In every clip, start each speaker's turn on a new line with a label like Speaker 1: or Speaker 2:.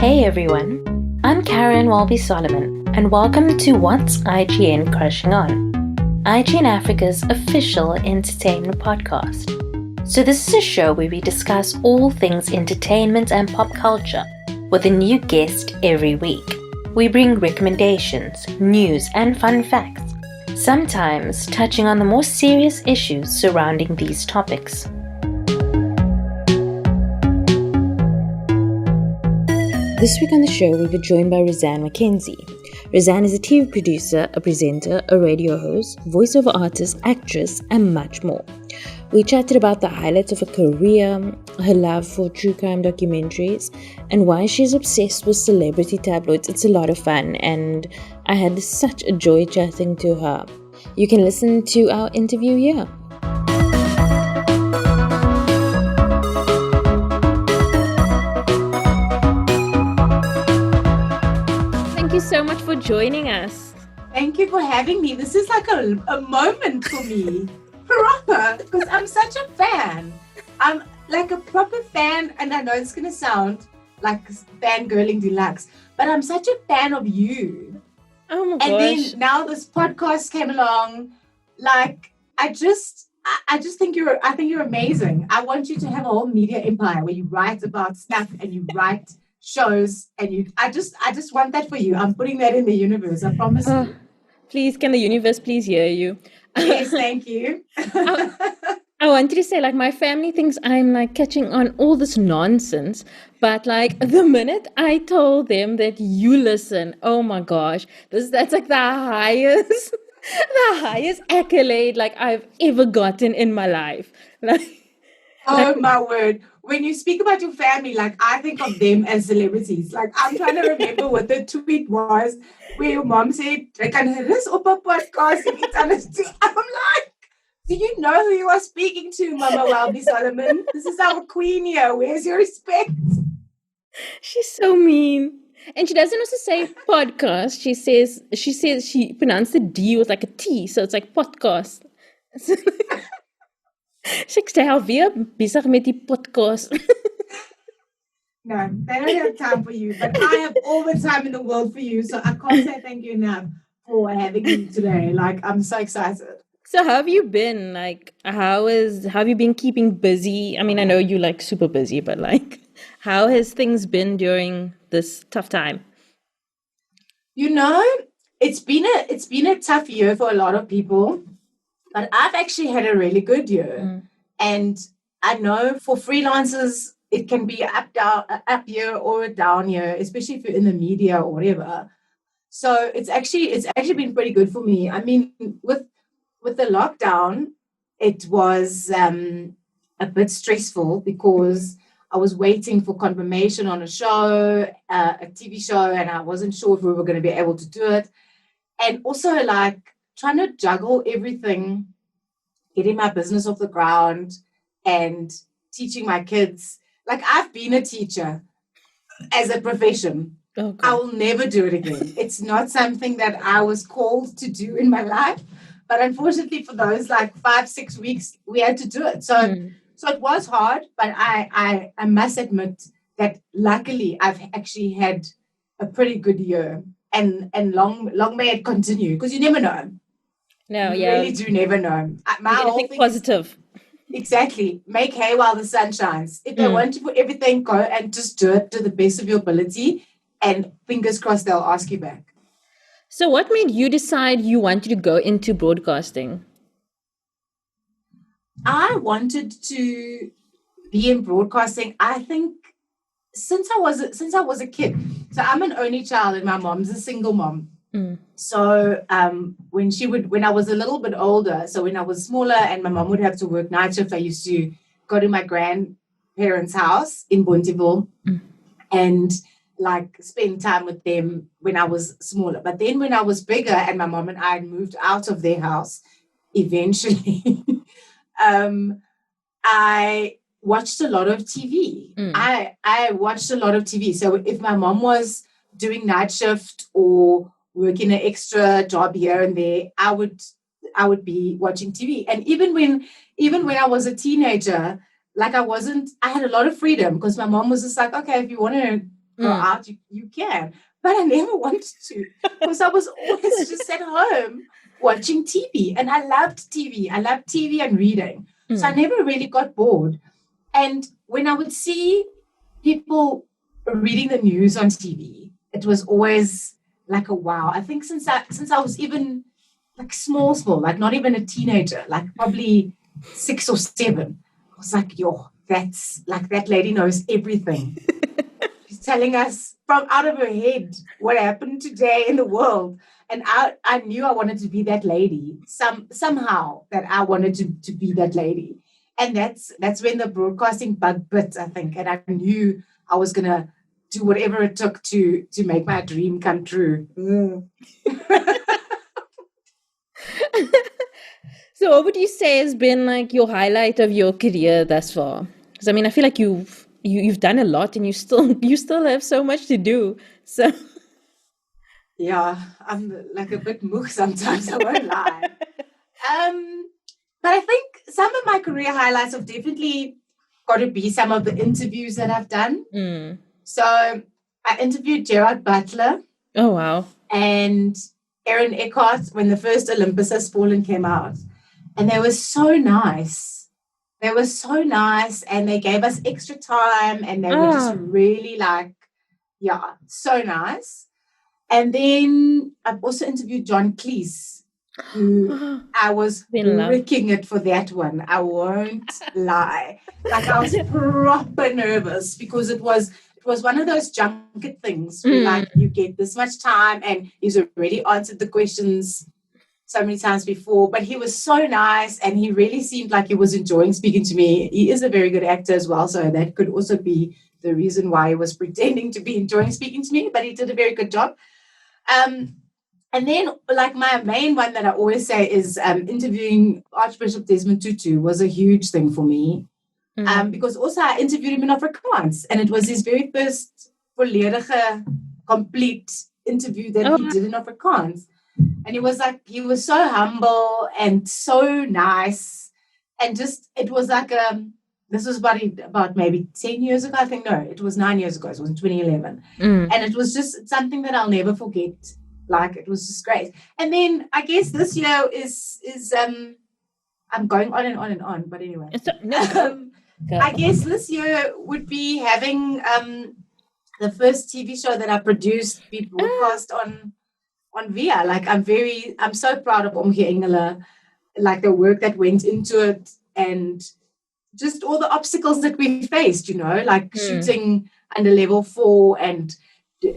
Speaker 1: Hey everyone, I'm Karen Walby Solomon, and welcome to What's IGN Crushing On, IGN Africa's official entertainment podcast. So, this is a show where we discuss all things entertainment and pop culture with a new guest every week. We bring recommendations, news, and fun facts, sometimes touching on the more serious issues surrounding these topics. This week on the show, we were joined by Rozanne McKenzie. Rozanne is a TV producer, a presenter, a radio host, voiceover artist, actress, and much more. We chatted about the highlights of her career, her love for true crime documentaries, and why she's obsessed with celebrity tabloids. It's a lot of fun, and I had such a joy chatting to her. You can listen to our interview here. Thank you so much for joining us.
Speaker 2: Thank you for having me. This is like a moment for me. Proper, because I'm such a fan. I'm like a proper fan, and I know it's going to sound like fangirling deluxe, but I'm such a fan of you.
Speaker 1: Oh my gosh.
Speaker 2: And then now this podcast came along. Like, I just think you're amazing. I want you to have a whole media empire where you write about stuff and you write shows, and I just want that for you. I'm putting that in the universe, I promise you.
Speaker 1: Please, can the universe please hear you?
Speaker 2: Yes, thank you.
Speaker 1: I wanted to say, like, my family thinks I'm like catching on all this nonsense, but like the minute I told them that you listen, oh my gosh, that's like the highest accolade like I've ever gotten in my life.
Speaker 2: My word. When you speak about your family, like, I think of them as celebrities. Like, I'm trying to remember what the tweet was where your mom said, like, this Oprah podcast. I'm like, do you know who you are speaking to, Mama Walby Solomon? This is our queen here. Where's your respect?
Speaker 1: She's so mean. And she doesn't also say podcast. She says she pronounced the D with like a T, so it's like podcast. Ek sê alweer besig met die podcast.
Speaker 2: No, they don't have time for you, but I have all the time in the world for you, so I can't say thank you enough for having me today. Like, I'm so excited.
Speaker 1: So how have you been? Like, have you been keeping busy? I mean, I know you're like super busy, but like, how has things been during this tough time?
Speaker 2: You know, it's been a tough year for a lot of people. But I've actually had a really good year. And I know for freelancers, it can be up year or a down year, especially if you're in the media or whatever. So it's actually been pretty good for me. I mean, with the lockdown, it was a bit stressful because I was waiting for confirmation on a show, a TV show, and I wasn't sure if we were going to be able to do it. And also, like, trying to juggle everything, getting my business off the ground and teaching my kids. Like, I've been a teacher as a profession.
Speaker 1: Okay.
Speaker 2: I will never do it again. It's not something that I was called to do in my life. But unfortunately, for those like 5-6 weeks, we had to do it. So it was hard, but I must admit that luckily I've actually had a pretty good year. And long may it continue, because you never know.
Speaker 1: No,
Speaker 2: you
Speaker 1: yeah.
Speaker 2: really do never know.
Speaker 1: My whole thing positive.
Speaker 2: Exactly. Make hay while the sun shines. If they want to put everything, go and just do it to the best of your ability, and fingers crossed they'll ask you back.
Speaker 1: So what made you decide you wanted to go into broadcasting?
Speaker 2: I wanted to be in broadcasting, I think, since I was a kid. So I'm an only child and my mom's a single mom. So when I was a little bit older, so when I was smaller and my mom would have to work night shift, I used to go to my grandparents' house in Bonteville and like spend time with them when I was smaller. But then when I was bigger and my mom and I had moved out of their house eventually, I watched a lot of TV. I watched a lot of TV. So if my mom was doing night shift or working an extra job here and there, I would be watching TV. And even when I was a teenager, like I had a lot of freedom because my mom was just like, okay, if you want to go out, you can. But I never wanted to because I was always just at home watching TV. And I loved TV. I loved TV and reading. So I never really got bored. And when I would see people reading the news on TV, it was always like a wow. I think since I was even like small, like not even a teenager, like probably 6 or 7, I was like, yo, that's like that lady knows everything. She's telling us from out of her head what happened today in the world. And I knew I wanted to be that lady. Somehow that I wanted to be that lady. And that's when the broadcasting bug bit, I think. And I knew I was gonna do whatever it took to make my dream come true.
Speaker 1: So what would you say has been like your highlight of your career thus far? Because I mean, I feel like you've done a lot and you still have so much to do. So
Speaker 2: yeah, I'm like a bit mook sometimes, I won't lie. But I think some of my career highlights have definitely got to be some of the interviews that I've done. So I interviewed Gerard Butler.
Speaker 1: Oh, wow.
Speaker 2: And Aaron Eckhart when the first Olympus Has Fallen came out. And they were so nice. They were so nice and they gave us extra time and they were just really like, yeah, so nice. And then I've also interviewed John Cleese, who I was wrecking it for that one. I won't lie. Like I was proper nervous because it was one of those junket things where like you get this much time and he's already answered the questions so many times before, but he was so nice and he really seemed like he was enjoying speaking to me. He is a very good actor as well, so that could also be the reason why he was pretending to be enjoying speaking to me, but he did a very good job. And then like my main one that I always say is interviewing Archbishop Desmond Tutu was a huge thing for me. Because also I interviewed him in Afrikaans and it was his very first volledige, complete interview that he did in Afrikaans. And he was so humble and so nice. And just, it was like, this was about maybe 10 years ago. I think, no, it was 9 years ago. It was in 2011. And it was just something that I'll never forget. Like, it was just great. And then I guess this year is I'm going on and on and on, but anyway. I guess this year would be having the first TV show that I produced be broadcast on VIA. Like I'm so proud of Omgee Engele, like the work that went into it and just all the obstacles that we faced, you know, like shooting under level 4 and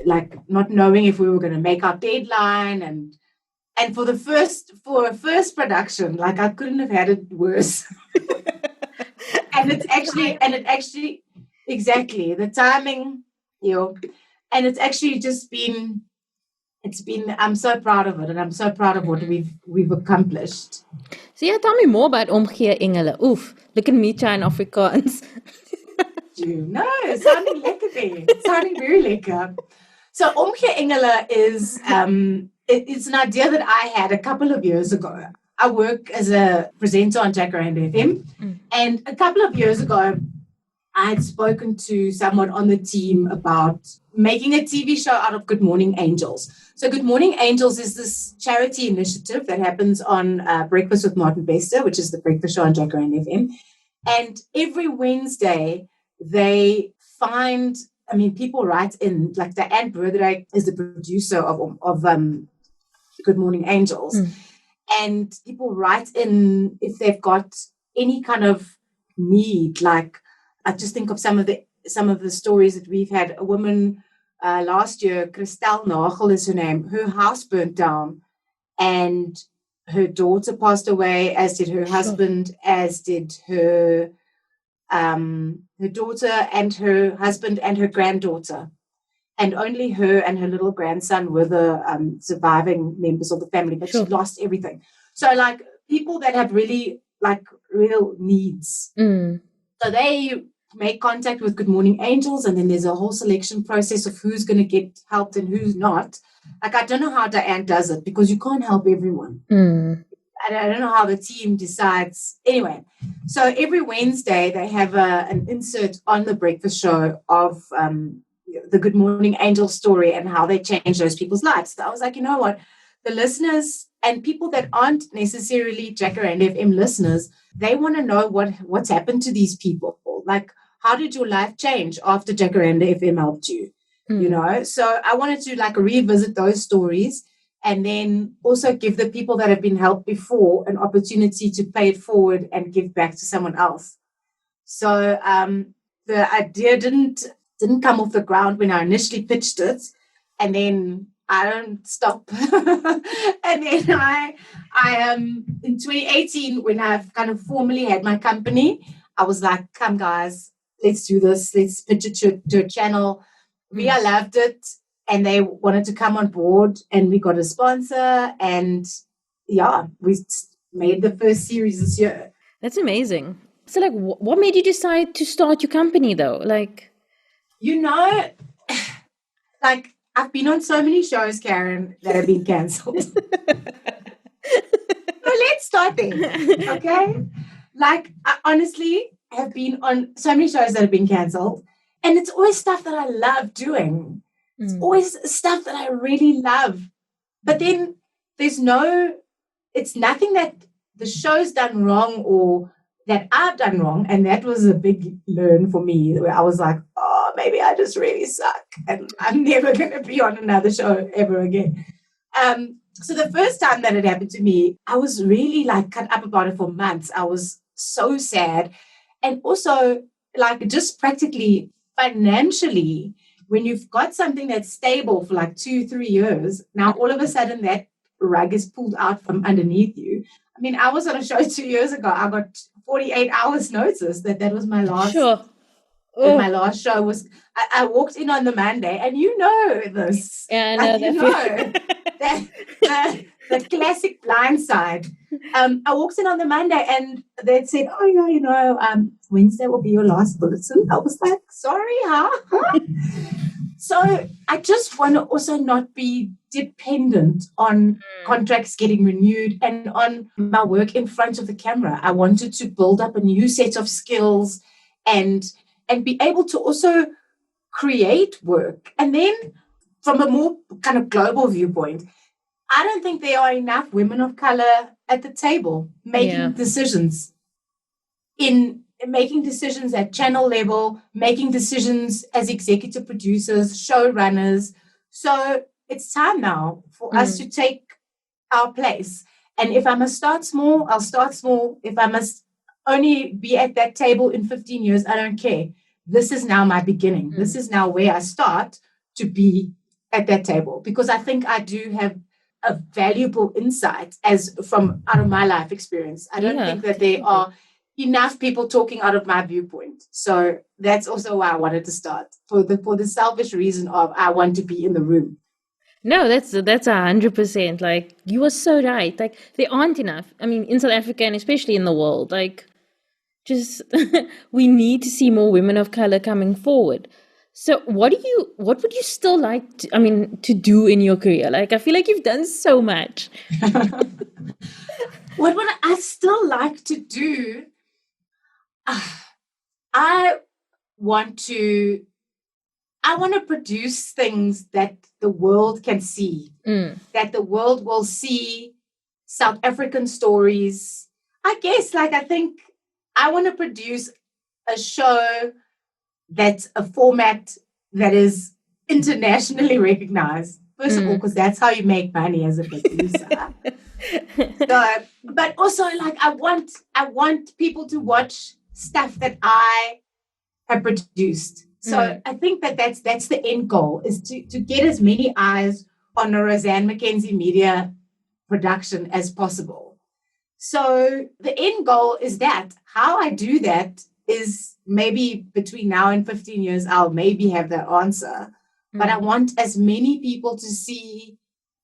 Speaker 2: like not knowing if we were going to make our deadline and for a first production, like I couldn't have had it worse. And it actually exactly the timing, you know, and it's actually just been I'm so proud of it and I'm so proud of what we've accomplished.
Speaker 1: So yeah, tell me more about Omgee Engele. Oof, look at me trying Afrikaans.
Speaker 2: No, sounding lekker there. Sounding very lekker. So Omgee Engele is it's an idea that I had a couple of years ago. I work as a presenter on Jacaranda FM. And a couple of years ago, I had spoken to someone on the team about making a TV show out of Good Morning Angels. So Good Morning Angels is this charity initiative that happens on Breakfast with Martin Bester, which is the breakfast show on Jacaranda FM. And every Wednesday, they find, I mean, people write in, like Diane Broderick is the producer of Good Morning Angels. And people write in if they've got any kind of need. Like I just think of some of the stories that we've had. A woman last year, Christel Nagel is her name. Her house burnt down, and her daughter passed away, as did her husband, as did her daughter and her husband and her granddaughter. And only her and her little grandson were the surviving members of the family, but she lost everything. So, like, people that have really, like, real needs. So they make contact with Good Morning Angels, and then there's a whole selection process of who's going to get helped and who's not. Like, I don't know how Diane does it because you can't help everyone. I don't know how the team decides. Anyway, so every Wednesday they have an insert on the breakfast show of the Good Morning Angel story and how they changed those people's lives. So I was like, you know what? The listeners and people that aren't necessarily Jacaranda FM listeners, they want to know what's happened to these people. Like, how did your life change after Jacaranda FM helped you? You know, so I wanted to like revisit those stories and then also give the people that have been helped before an opportunity to pay it forward and give back to someone else. So the idea didn't come off the ground when I initially pitched it, and then I don't stop. And then I in 2018, when I've kind of formally had my company, I was like, come guys, let's do this. Let's pitch it to a channel. Ria loved it, and they wanted to come on board, and we got a sponsor, and yeah, we made the first series this year.
Speaker 1: That's amazing. So like, what made you decide to start your company though? Like,
Speaker 2: you know, like I've been on so many shows, Karen, that have been cancelled. So let's start there, okay? Like, I honestly have been on so many shows that have been cancelled, and it's always stuff that I love doing. It's always stuff that I really love. But then it's nothing that the show's done wrong or that I've done wrong. And that was a big learn for me, where I was like, oh, maybe I just really suck and I'm never going to be on another show ever again. So the first time that it happened to me, I was really like cut up about it for months. I was so sad. And also like just practically financially, when you've got something that's stable for like 2-3 years, now all of a sudden that rug is pulled out from underneath you. I mean, I was on a show 2 years ago. I got 48 hours notice that was my last.
Speaker 1: Sure.
Speaker 2: My last show was. I walked in on the Monday, and you know this.
Speaker 1: Yeah, I know
Speaker 2: that the classic blind side. I walked in on the Monday, and they said, "Oh yeah, you know, Wednesday will be your last bulletin." I was like, "Sorry, huh?" So I just want to also not be dependent on contracts getting renewed and on my work in front of the camera. I wanted to build up a new set of skills and be able to also create work. And then from a more kind of global viewpoint, I don't think there are enough women of color at the table making decisions making decisions at channel level, making decisions as executive producers, showrunners. So it's time now for us to take our place. And if I must start small, I'll start small. If I must only be at that table in 15 years, I don't care. This is now my beginning. This is now where I start to be at that table, because I think I do have a valuable insight from out of my life experience. I don't think that there are enough people talking out of my viewpoint. So that's also why I wanted to start, for the selfish reason of I want to be in the room.
Speaker 1: No, that's 100%. Like, you are so right. Like, there aren't enough. I mean, in South Africa and especially in the world, like, just we need to see more women of color coming forward. So what would you still like to do in your career? Like, I feel like you've done so much.
Speaker 2: What would I still like to do? I want to produce things that the world can see, that the world will see South African stories. I guess, like, I think I want to produce a show that's a format that is internationally recognized. First of all, because that's how you make money as a producer. But also, like, I want people to watch stuff that I have produced. So I think that's the end goal, is to get as many eyes on a Rozanne McKenzie media production as possible. So the end goal is that. How I do that is maybe between now and 15 years, I'll maybe have that answer. But I want as many people to see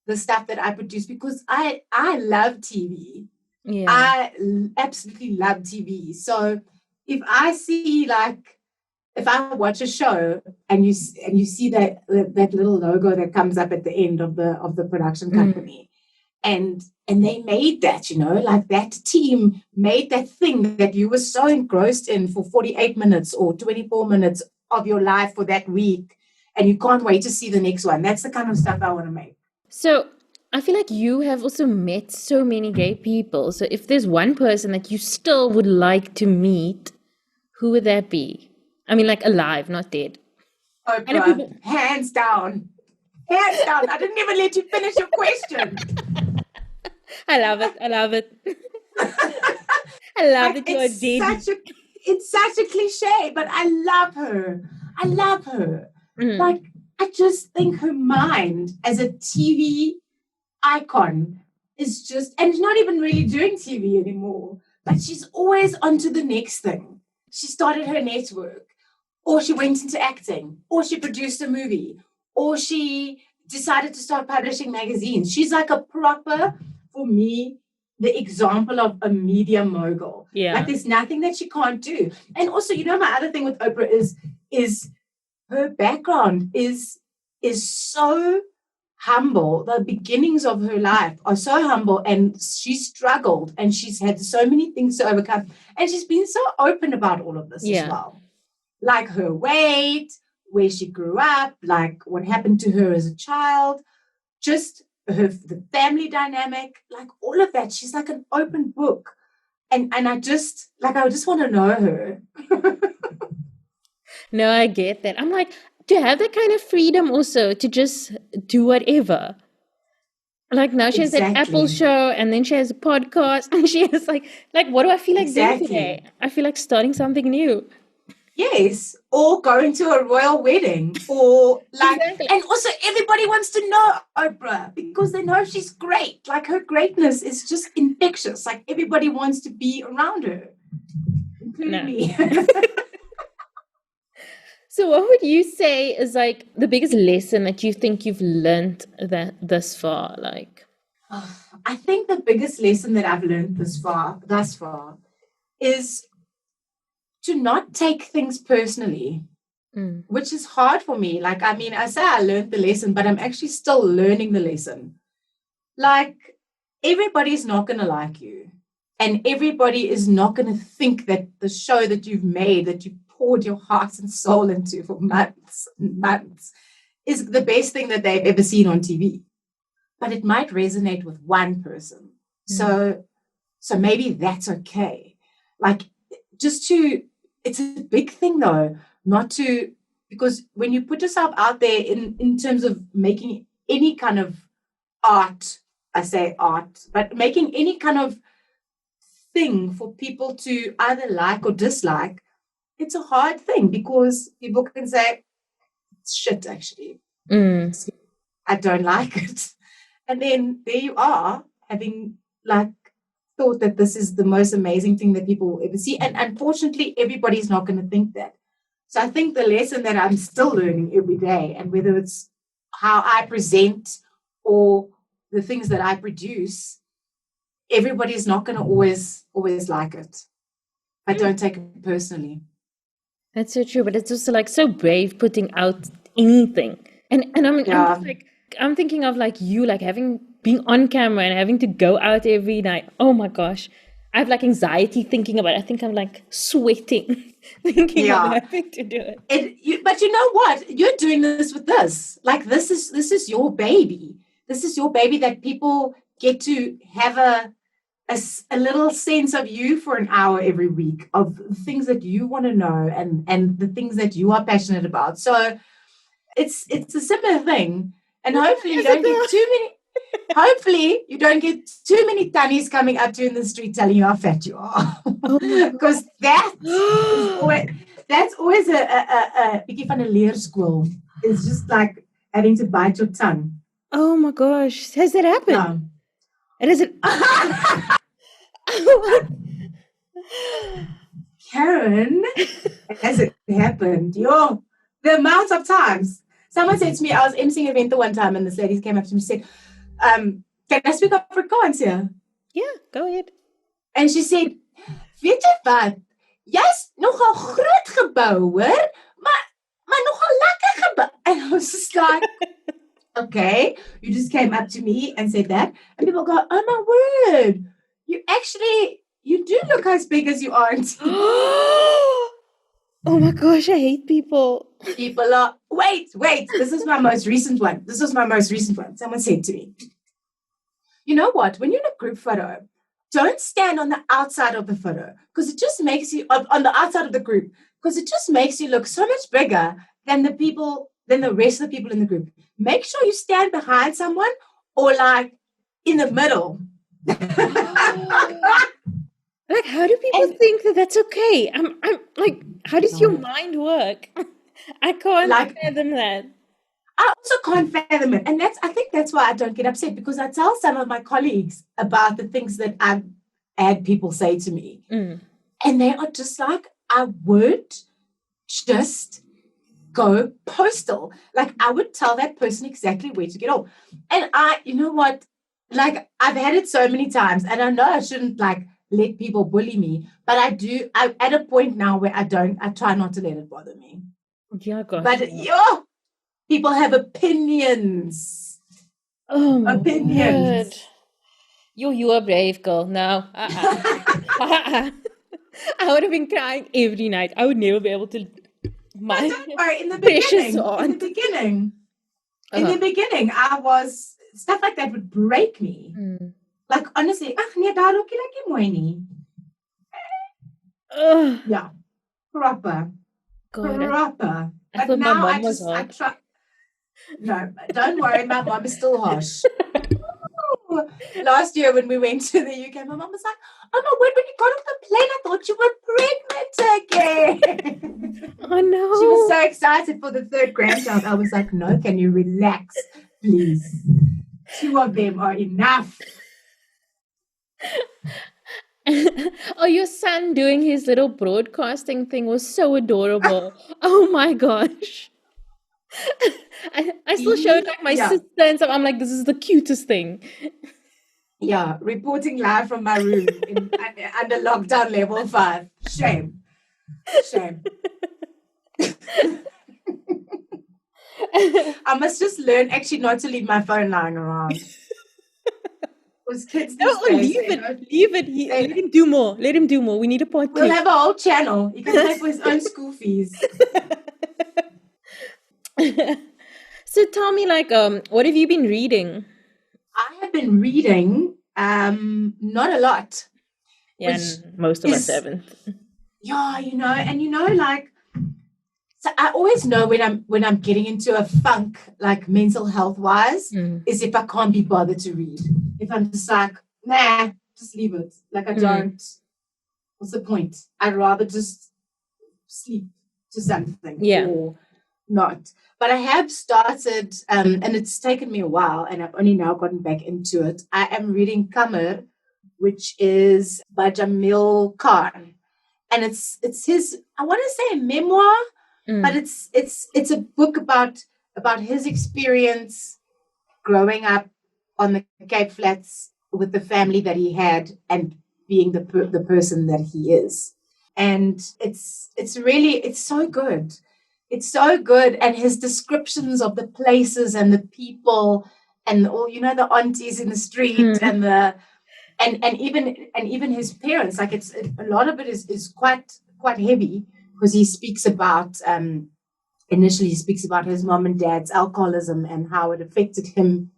Speaker 2: the stuff that I produce, because I love TV. Yeah. I absolutely love TV. So if I see, like, if I watch a show and you see that little logo that comes up at the end of the production company, and they made that, you know, like that team made that thing that you were so engrossed in for 48 minutes or 24 minutes of your life for that week, and you can't wait to see the next one. That's the kind of stuff I want to make.
Speaker 1: So I feel like you have also met so many gay people. So if there's one person that you still would like to meet, who would that be? I mean, like alive, not dead.
Speaker 2: Oprah, hands down. Hands down. I didn't even let you finish your question.
Speaker 1: I love it. I love it. I love that you're dead.
Speaker 2: It's such a cliche, but I love her. I love her. Like, I just think her mind as a TV icon is just, and she's not even really doing TV anymore, but she's always on to the next thing. She started her network, or she went into acting, or she produced a movie, or she decided to start publishing magazines. She's like a proper, for me, the example of a media mogul.
Speaker 1: Yeah.
Speaker 2: Like there's nothing that she can't do. And also, you know, my other thing with Oprah is her background is so humble. The beginnings of her life are so humble, and she struggled, and she's had so many things to overcome. And she's been so open about all of this as well. Like her weight, where she grew up, like what happened to her as a child, just the family dynamic, like all of that. She's like an open book. And I just want to know her.
Speaker 1: No, I get that. I'm like, to have that kind of freedom also to just do whatever. Like now she has that Apple show, and then she has a podcast, and she has like what do I feel like doing today? I feel like starting something new.
Speaker 2: Yes, or going to a royal wedding, or like, and also everybody wants to know Oprah because they know she's great. Like her greatness is just infectious. Like everybody wants to be around her, including me.
Speaker 1: So what would you say is like the biggest lesson that you think you've learned thus far? Like,
Speaker 2: I think the biggest lesson that I've learned thus far is to not take things personally, which is hard for me. Like, I mean, I say I learned the lesson, but I'm actually still learning the lesson. Like, everybody's not going to like you. And everybody is not going to think that the show that you've made, that you poured your heart and soul into for months and months, is the best thing that they've ever seen on TV. But it might resonate with one person. So maybe that's okay. Like, it's a big thing though, not to, because when you put yourself out there in terms of making any kind of art, I say art, but making any kind of thing for people to either like or dislike, it's a hard thing because people can say, it's shit actually. I don't like it. And then there you are having like thought that this is the most amazing thing that people will ever see. And unfortunately, everybody's not going to think that. So I think the lesson that I'm still learning every day, and whether it's how I present or the things that I produce, everybody's not going to always like it. I don't take it personally.
Speaker 1: That's so true, but it's also like so brave putting out anything. And I'm just like, I'm thinking of like you, like being on camera and having to go out every night. Oh my gosh. I have like anxiety thinking about it. I think I'm like sweating thinking of having to do it.
Speaker 2: But you know what? You're doing this with this. Like this is your baby. This is your baby that people get to have a little sense of you for an hour every week of things that you want to know and the things that you are passionate about. So it's a similar thing. And hopefully you don't get too many. Hopefully you don't get too many tannies coming up to you in the street telling you how fat you are, because that's always a bietjie van 'n leerskool. It's just like having to bite your tongue.
Speaker 1: Oh my gosh, has that happened?
Speaker 2: No.
Speaker 1: It isn't.
Speaker 2: Karen, has it happened? The amount of times. Someone said to me, I was emceeing an event the one time, and this lady came up to me and said, can I speak Afrikaans here?
Speaker 1: Yeah, go ahead.
Speaker 2: And she said, weet jy wat? Jy's nogal groot gebou, hoor? Maar nogal lekker gebou. And I was just like, okay, you just came up to me and said that. And people go, oh my word, you do look as big as you aren't.
Speaker 1: Oh my gosh, I hate people.
Speaker 2: People are, wait, this is my most recent one. Someone said to me, you know what? When you're in a group photo, don't stand on the outside of the photo because it just makes you, on the outside of the group, because it just makes you look so much bigger than the rest of the people in the group. Make sure you stand behind someone or like in the middle.
Speaker 1: Like, how do people think that that's okay? I'm like, how does your mind work? I can't fathom that.
Speaker 2: I also can't fathom it. And I think that's why I don't get upset, because I tell some of my colleagues about the things that I've had people say to me. And they are just like, I would just go postal. Like, I would tell that person exactly where to get off. And you know what? Like, I've had it so many times, and I know I shouldn't like let people bully me, but I'm at a point now where I try not to let it bother me.
Speaker 1: Yeah, gosh.
Speaker 2: But people have opinions.
Speaker 1: Oh, opinions. God. You're a brave girl. No. I would have been crying every night. I would never be able to.
Speaker 2: Don't worry. In the beginning, I was, stuff like that would break me. Like, honestly, yeah, proper. God, proper. But now I try. No, don't worry, my mom is still harsh. Last year when we went to the UK, my mom was like, oh my word, when you got off the plane, I thought you were pregnant again.
Speaker 1: Oh no.
Speaker 2: She was so excited for the third grandchild. I was like, no, can you relax, please? 2 of them are enough.
Speaker 1: Oh, your son doing his little broadcasting thing was so adorable. Oh my gosh. I still showed like my sister and stuff. I'm like, this is the cutest thing.
Speaker 2: Yeah, reporting live from my room under lockdown level 5. Shame. I must just learn actually not to leave my phone lying around. Kids
Speaker 1: leave it. Let him do more. We need a podcast.
Speaker 2: We'll have a whole channel. He can pay for his own school fees.
Speaker 1: So tell me, like, what have you been reading?
Speaker 2: I have been reading not a lot.
Speaker 1: Yeah, most of us haven't.
Speaker 2: Yeah, like, so I always know when I'm getting into a funk, like mental health wise, is if I can't be bothered to read. If I'm just like, nah, just leave it. Like, I don't. What's the point? I'd rather just sleep to something or not. But I have started, and it's taken me a while, and I've only now gotten back into it. I am reading Qamar, which is by Jamil Khan, and it's his, I want to say, a memoir, but it's a book about his experience growing up on the Cape Flats with the family that he had and being the person that he is. And it's so good. It's so good. And his descriptions of the places and the people and all, the aunties in the street and even his parents, like a lot of it is quite heavy, because he speaks about, initially he speaks about his mom and dad's alcoholism and how it affected him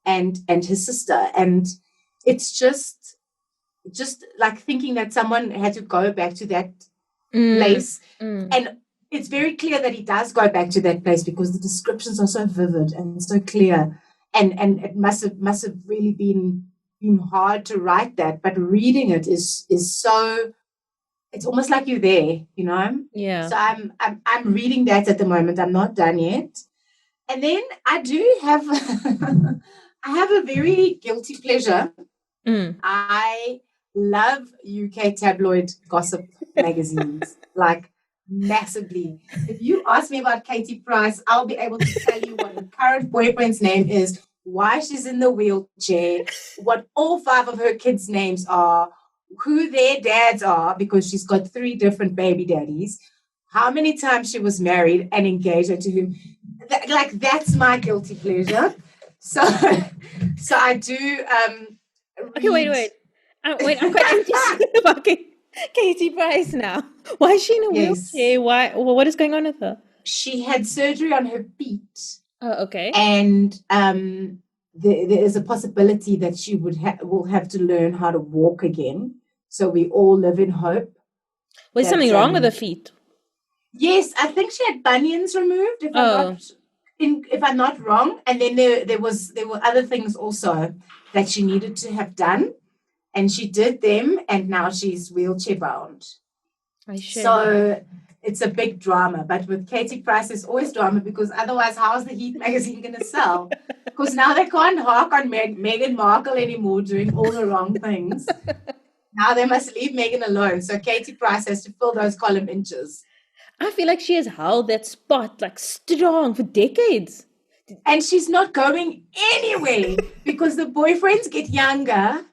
Speaker 2: and his sister. And it's just like thinking that someone had to go back to that place. And it's very clear that he does go back to that place, because the descriptions are so vivid and so clear. And it must have really been hard to write that. But reading it is so, it's almost like you're there, Yeah. So I'm reading that at the moment. I'm not done yet. And then I do have I have a very guilty pleasure. I love UK tabloid gossip magazines, like massively. If you ask me about Katie Price, I'll be able to tell you what her current boyfriend's name is, why she's in the wheelchair, what all 5 of her kids' names are, who their dads are, because she's got 3 different baby daddies, how many times she was married and engaged to whom. That's my guilty pleasure. So I do.
Speaker 1: Okay, wait. I'm quite interested. Okay. Katie Price now. Why is she in a
Speaker 2: Yes.
Speaker 1: wheelchair? Why? What is going on with her?
Speaker 2: She had surgery on her feet,
Speaker 1: Oh, okay.
Speaker 2: and there is a possibility that she will have to learn how to walk again. So we all live in hope.
Speaker 1: Was something wrong with her feet?
Speaker 2: Yes, I think she had bunions removed, if I'm not wrong. And then there were other things also that she needed to have done, and she did them, and now she's wheelchair bound. So it's a big drama. But with Katie Price, there's always drama, because otherwise, how's the Heat magazine going to sell? Because now they can't hark on Meghan Markle anymore doing all the wrong things. Now they must leave Meghan alone. So Katie Price has to fill those column inches.
Speaker 1: I feel like she has held that spot like strong for decades.
Speaker 2: And she's not going anywhere because the boyfriends get younger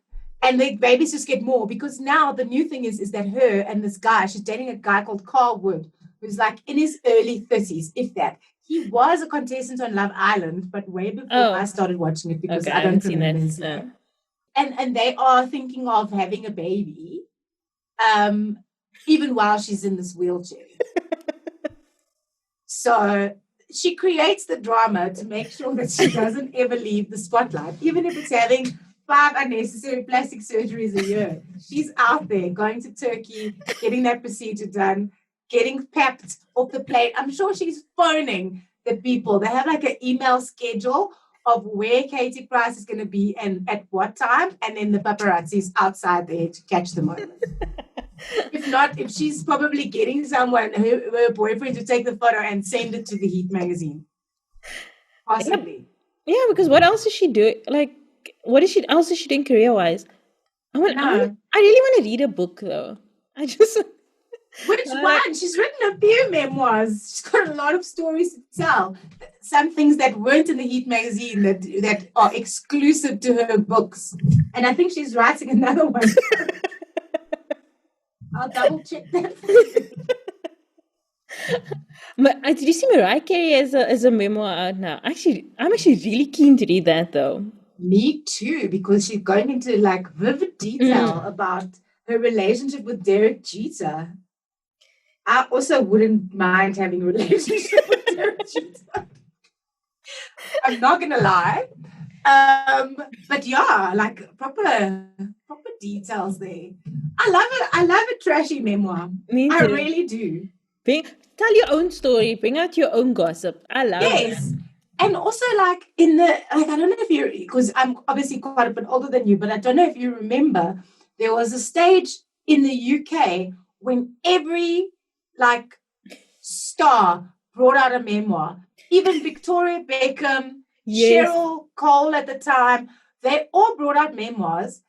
Speaker 2: and the babies just get more. Because now the new thing is that her and this guy, she's dating a guy called Carl Wood, who's like in his early 30s, if that. He was a contestant on Love Island, but way before I started watching it, because I don't remember his name. And they are thinking of having a baby, even while she's in this wheelchair. So she creates the drama to make sure that she doesn't ever leave the spotlight, even if it's having 5 unnecessary plastic surgeries a year. She's out there going to Turkey, getting that procedure done, getting packed off the plane. I'm sure she's phoning the people. They have like an email schedule of where Katie Price is going to be and at what time, and then the paparazzi's outside there to catch the moment. If not, if she's probably getting someone, her boyfriend, to take the photo and send it to the Heat magazine. Possibly.
Speaker 1: Yeah, because what else is she doing? Like, what is she else is she doing career-wise? I really want to read a book, though.
Speaker 2: Which one? She's written a few memoirs. She's got a lot of stories to tell. Some things that weren't in the Heat magazine that are exclusive to her books. And I think she's writing another one. I'll double check that for you.
Speaker 1: Did you see Mariah Carey as a memoir out now? I'm actually really keen to read that, though.
Speaker 2: Me too, because she's going into like vivid detail about her relationship with Derek Jeter. I also wouldn't mind having a relationship with Derek Jeter. I'm not gonna lie. But yeah, like proper details there. I love it. I love a trashy memoir. I really do.
Speaker 1: Tell your own story. Bring out your own gossip. I love it.
Speaker 2: Yes. And also like I don't know if because I'm obviously quite a bit older than you, but I don't know if you remember, there was a stage in the UK when every like star brought out a memoir. Even Victoria Beckham, Cheryl Cole at the time, they all brought out memoirs,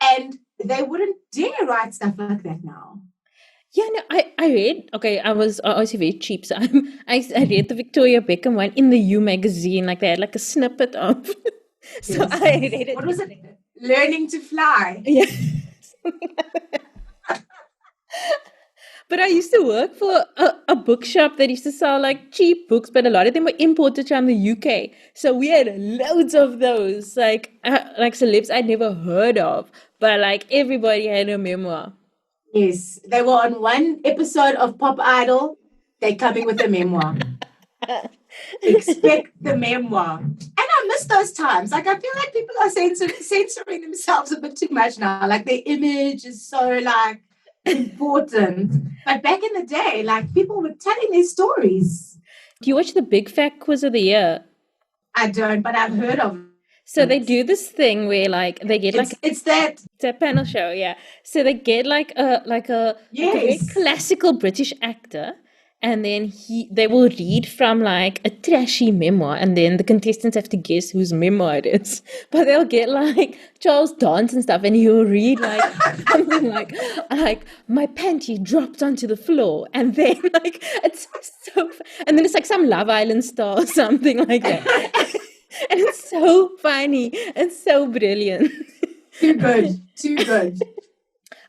Speaker 2: and they wouldn't dare write stuff like that now.
Speaker 1: Yeah, no, I read. Okay, I was obviously very cheap, so I read the Victoria Beckham one in the U magazine. Like they had like a snippet of. So yes. I read it.
Speaker 2: What was it? Learning to Fly.
Speaker 1: Yeah. But I used to work for a bookshop that used to sell like cheap books, but a lot of them were imported from the UK. So we had loads of those, like celebs I'd never heard of, but like everybody had a memoir.
Speaker 2: Yes, they were on one episode of Pop Idol. They're coming with a memoir. Expect the memoir. And I miss those times. Like, I feel like people are censoring themselves a bit too much now. Like, their image is so, like, important. But back in the day, like, people were telling their stories.
Speaker 1: Do you watch the Big Fat Quiz of the Year?
Speaker 2: I don't, but I've heard of it.
Speaker 1: So they do this thing where like they get
Speaker 2: it's a
Speaker 1: panel show, yeah. So they get like a very classical British actor, and then they will read from like a trashy memoir, and then the contestants have to guess whose memoir it is. But they'll get like Charles Dance and stuff, and he'll read like something like my panty dropped onto the floor, and then like it's so, and then it's like some Love Island star or something like that. And it's so funny. It's so brilliant.
Speaker 2: Too good.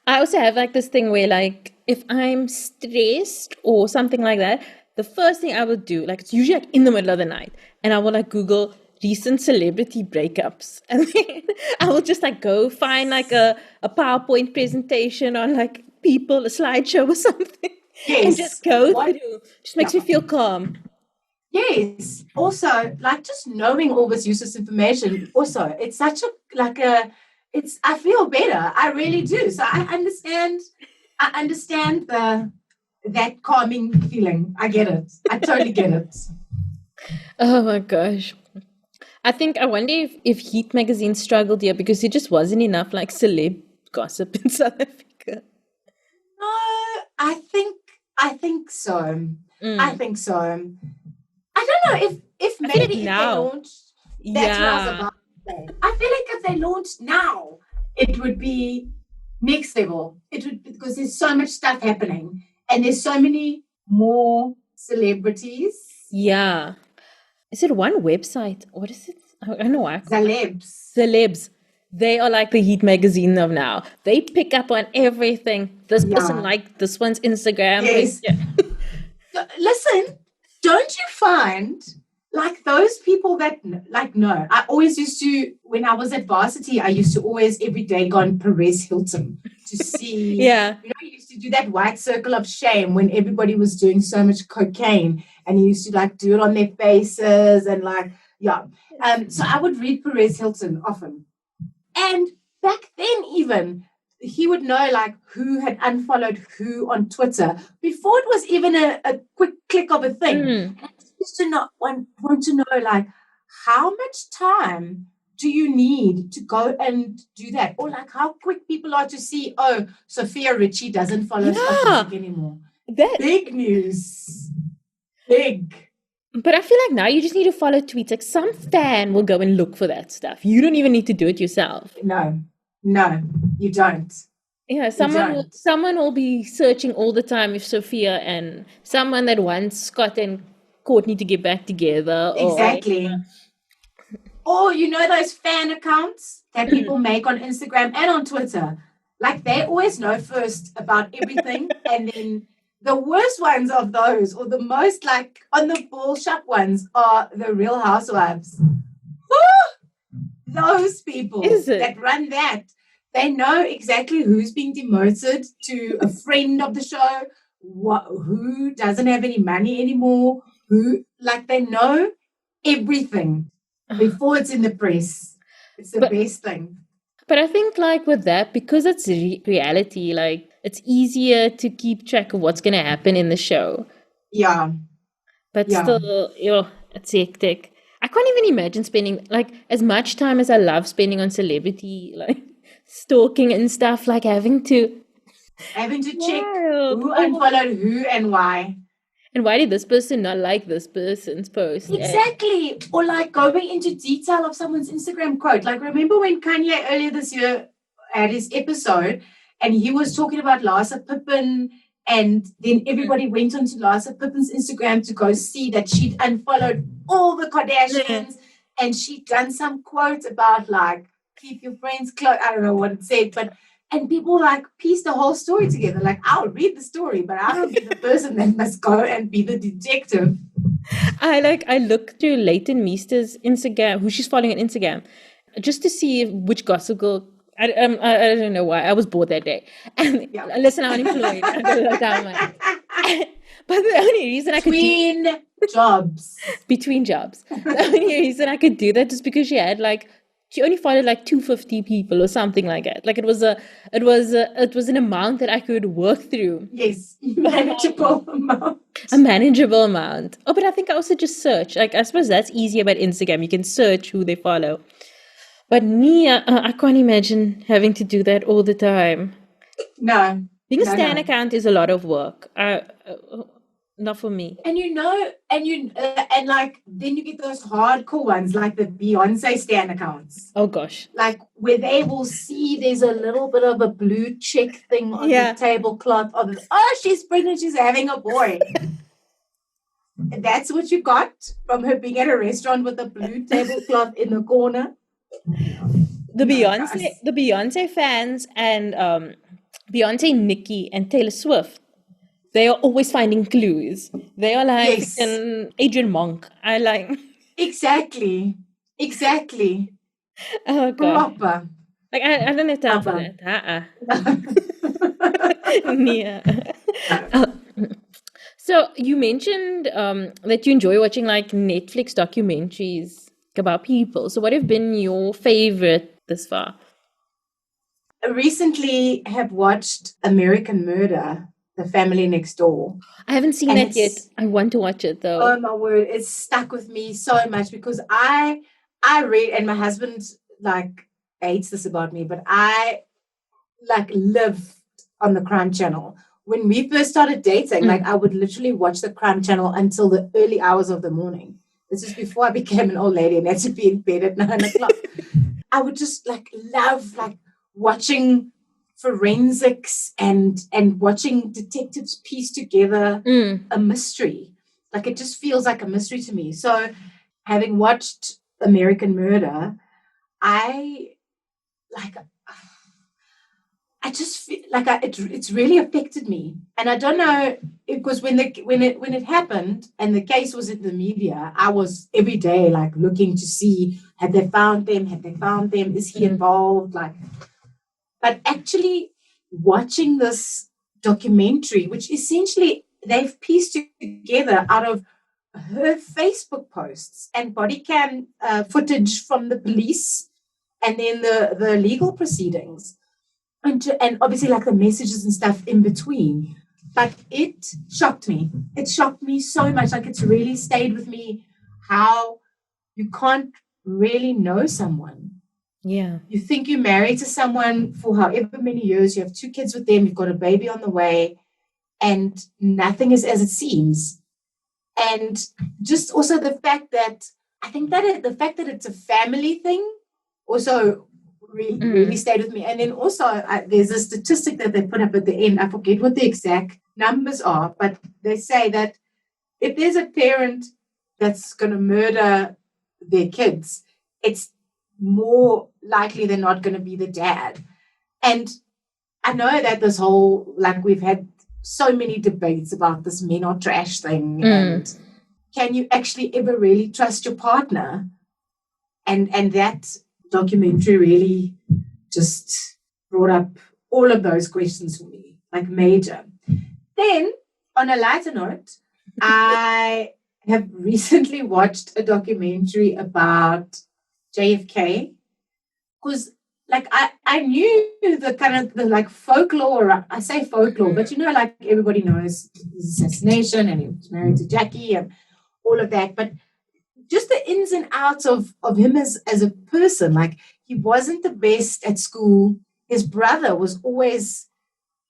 Speaker 1: I also have like this thing where like if I'm stressed or something like that, the first thing I will do, like it's usually like in the middle of the night, and I will like Google recent celebrity breakups. And then I will just like go find like a PowerPoint presentation on like people a slideshow or something and just go through. Just makes me feel calm.
Speaker 2: Yes. Also, like just knowing all this useless information, also, it's such I feel better. I really do. So I understand that calming feeling. I get it. I totally get it.
Speaker 1: Oh my gosh. I wonder if Heat magazine struggled here because there just wasn't enough like celeb gossip in South Africa.
Speaker 2: No, I think so. I think so. I don't know if maybe if they launched. That's what I was about to say. I feel like if they launched now, it would be next level. It would, because there's so much stuff happening and there's so many more celebrities.
Speaker 1: Yeah. Is it one website? What is it? I don't know why.
Speaker 2: Celebs.
Speaker 1: They are like the Heat magazine of now. They pick up on everything. This person liked this one's Instagram.
Speaker 2: Yes. Listen, don't you find like those people that like no? I always used to, when I was at varsity, I used to always every day go on Perez Hilton to see.
Speaker 1: Yeah.
Speaker 2: You know, I used to do that white circle of shame when everybody was doing so much cocaine, and he used to like do it on their faces and like, yeah. So I would read Perez Hilton often. And back then even, he would know like who had unfollowed who on Twitter before it was even a quick click of a thing. And I used to not want to know like how much time do you need to go and do that? Or like how quick people are to see, oh, Sophia Richie doesn't follow Scott anymore. Big news. Big.
Speaker 1: But I feel like now you just need to follow tweets. Like some fan will go and look for that stuff. You don't even need to do it yourself.
Speaker 2: No, you don't.
Speaker 1: Yeah, someone will be searching all the time if Sophia and someone that wants Scott and Courtney to get back together.
Speaker 2: Exactly. Or you know those fan accounts that people make on Instagram and on Twitter? Like they always know first about everything, and then the worst ones of those, or the most like on the ball shop ones, are the Real Housewives. Those people that run that, they know exactly who's being demoted to a friend of the show, who doesn't have any money anymore, who, like, they know everything before it's in the press. It's the best thing.
Speaker 1: But I think like with that, because it's reality, like it's easier to keep track of what's going to happen in the show.
Speaker 2: Yeah.
Speaker 1: But still, it's hectic. I can't even imagine spending like as much time as I love spending on celebrity, like stalking and stuff, like having to
Speaker 2: check who unfollowed who and why.
Speaker 1: And why did this person not like this person's post?
Speaker 2: Exactly. Or like going into detail of someone's Instagram quote. Like remember when Kanye earlier this year had his episode and he was talking about Larsa Pippen, and then everybody went onto Larsa Pippen's Instagram to go see that she'd unfollowed all the Kardashians and she'd done some quote about like, keep your friends close. I don't know what it said, and people like piece the whole story together. Like, I'll read the story, but I don't be the person that must go and be the detective.
Speaker 1: I look through Leighton Meester's Instagram, who she's following on Instagram, just to see which gossip girl. I don't know why. I was bored that day. And listen, I'm unemployed. But the only reason I could between jobs, the only reason I could do that is because she only followed like 250 people or something like that. Like it was an amount that I could work through.
Speaker 2: Yes, manageable amount.
Speaker 1: A manageable amount. Oh, but I think I also just search. Like I suppose that's easier about Instagram. You can search who they follow. But me, I can't imagine having to do that all the time.
Speaker 2: No.
Speaker 1: Being a Stan account is a lot of work. Not for me.
Speaker 2: And and like then you get those hardcore ones like the Beyonce Stan accounts.
Speaker 1: Oh gosh.
Speaker 2: Like where they will see there's a little bit of a blue check thing on the tablecloth of she's pregnant, she's having a boy. That's what you got from her being at a restaurant with a blue tablecloth in the corner.
Speaker 1: The Beyonce fans and Beyonce, Nicki, and Taylor Swift, they are always finding clues. They are like an Adrian Monk. I like
Speaker 2: exactly.
Speaker 1: Oh god.
Speaker 2: Proper.
Speaker 1: Like I don't have time for that. Yeah. Uh, so you mentioned that you enjoy watching like Netflix documentaries about people. So what have been your favorite this far?
Speaker 2: I recently have watched American Murder, The Family Next Door.
Speaker 1: I haven't seen
Speaker 2: And
Speaker 1: that yet.
Speaker 2: it's,
Speaker 1: I want to watch it though.
Speaker 2: oh my word, it's stuck with me so much because I read, and my husband like hates this about me, but I like live on the Crime Channel. When we first started dating, like I would literally watch the Crime Channel until the early hours of the morning. This is before I became an old lady and had to be in bed at 9 o'clock. I would just like love like watching forensics and watching detectives piece together a mystery. Like it just feels like a mystery to me. So having watched American Murder, I like I just feel like it's really affected me, and I don't know because when it happened and the case was in the media, I was every day like looking to see had they found them, is he involved, like. But actually, watching this documentary, which essentially they've pieced together out of her Facebook posts and body cam footage from the police, and then the legal proceedings and obviously like the messages and stuff in between. But it shocked me. It shocked me so much. Like it's really stayed with me how you can't really know someone.
Speaker 1: Yeah.
Speaker 2: You think you're married to someone for however many years, you have 2 kids with them, you've got a baby on the way, and nothing is as it seems. And just also the fact that I think that the fact that it's a family thing also really stayed with me. And then also there's a statistic that they put up at the end. I forget what the exact numbers are, but they say that if there's a parent that's going to murder their kids, it's more likely they're not going to be the dad. And I know that this whole, like we've had so many debates about this men are trash thing and can you actually ever really trust your partner? And that documentary really just brought up all of those questions for me, like major. Then, on a lighter note, I have recently watched a documentary about JFK because like I knew the kind of the like folklore, I say folklore, but you know, like everybody knows his assassination and he was married to Jackie and all of that. But just the ins and outs of him as a person, like he wasn't the best at school. His brother was always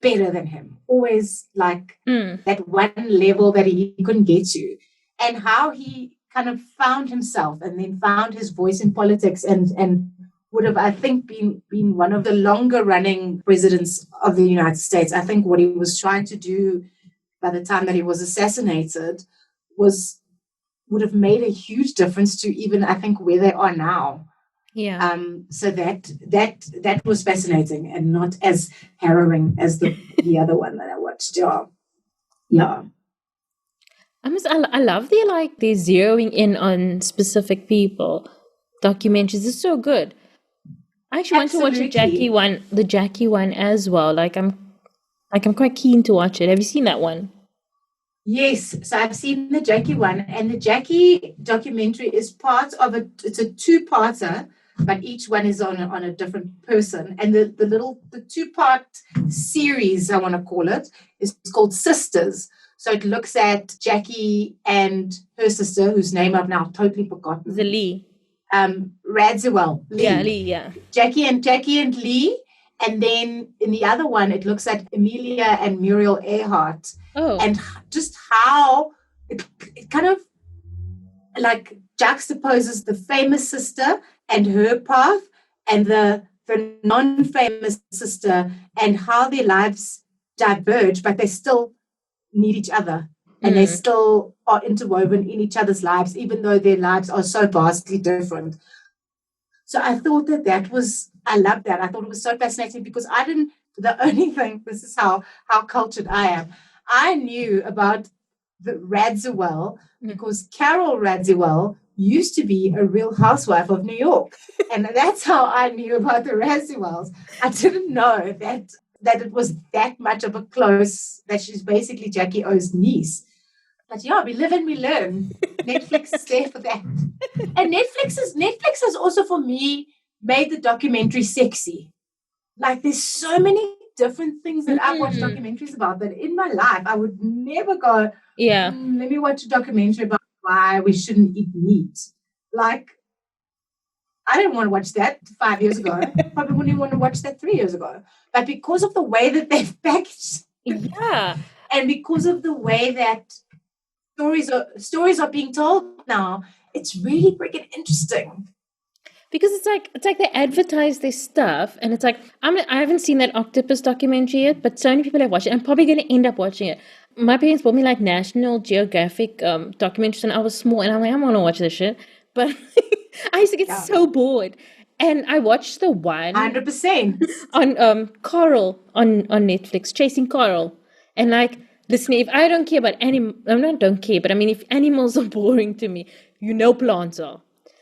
Speaker 2: better than him, always like that one level that he couldn't get to, and how he kind of found himself and then found his voice in politics and would have, I think, been one of the longer running presidents of the United States. I think what he was trying to do by the time that he was assassinated would have made a huge difference to even, I think, where they are now.
Speaker 1: Yeah.
Speaker 2: So that was fascinating and not as harrowing as the other one that I watched. Yeah.
Speaker 1: I love they're zeroing in on specific people. Documentaries is so good. I actually want to watch the Jackie one as well. I'm quite keen to watch it. Have you seen that one?
Speaker 2: Yes, so I've seen the Jackie one, and the Jackie documentary is part of it's a 2-parter, but each one is on a different person. And the 2-part series, I want to call it, is called Sisters. So it looks at Jackie and her sister, whose name I've now totally forgotten.
Speaker 1: The Lee.
Speaker 2: Radziwill. Lee.
Speaker 1: Yeah, Lee, yeah.
Speaker 2: Jackie and Lee. And then in the other one, it looks at Amelia and Muriel Earhart.
Speaker 1: Oh.
Speaker 2: And just how it kind of like juxtaposes the famous sister and her path and the non-famous sister and how their lives diverge, but they still need each other. And they still are interwoven in each other's lives, even though their lives are so vastly different. So I thought I loved that. I thought it was so fascinating because the only thing, this is how cultured I am. I knew about the Radziwill because Carol Radziwill used to be a real housewife of New York. And that's how I knew about the Radziwills. I didn't know that that it was that much of a close, that she's basically Jackie O's niece. But yeah, we live and we learn. Netflix is there for that. And Netflix has also, for me, made the documentary sexy. Like, there's so many different things that I've watched documentaries about that in my life I would never go, let me watch a documentary about why we shouldn't eat meat. Like, I didn't want to watch that 5 years ago. Probably wouldn't even want to watch that 3 years ago. But because of the way that they've packaged, and because of the way that stories are being told now, it's really freaking interesting.
Speaker 1: Because it's like they advertise their stuff, and it's like, I haven't seen that octopus documentary yet, but so many people have watched it. I'm probably going to end up watching it. My parents bought me like National Geographic documentaries when I was small, and I'm like, I want to watch this shit. But I used to get so bored. And I watched the one
Speaker 2: 100%
Speaker 1: on Coral on Netflix, Chasing Coral. And like, listen, if I don't care about don't care, but I mean, if animals are boring to me, plants are.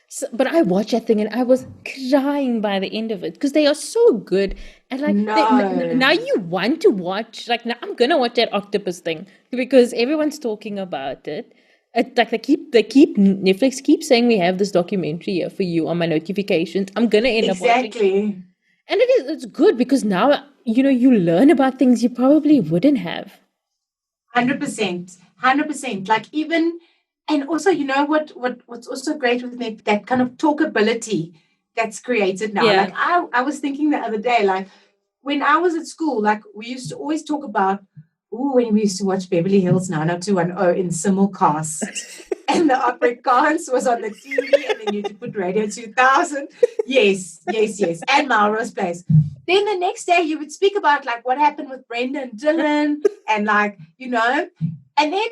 Speaker 1: So, but I watched that thing and I was crying by the end of it because they are so good. And like, now you want to watch, like, now I'm going to watch that octopus thing because everyone's talking about it. It's like Netflix keeps saying we have this documentary here for you on my notifications. I'm going to end up watching.
Speaker 2: Exactly.
Speaker 1: And it's good because now, you learn about things you probably wouldn't have.
Speaker 2: 100%. 100%. Like, even, and also, what's also great with that kind of talkability that's created now. Like, I was thinking the other day, like, when I was at school, like, we used to always talk about, when we used to watch Beverly Hills 90210 in simulcast, and the Afrikaans was on the TV, and then you could put Radio 2000. Yes, and Melrose Place. Then the next day you would speak about, like, what happened with Brenda and Dylan, and, like, and then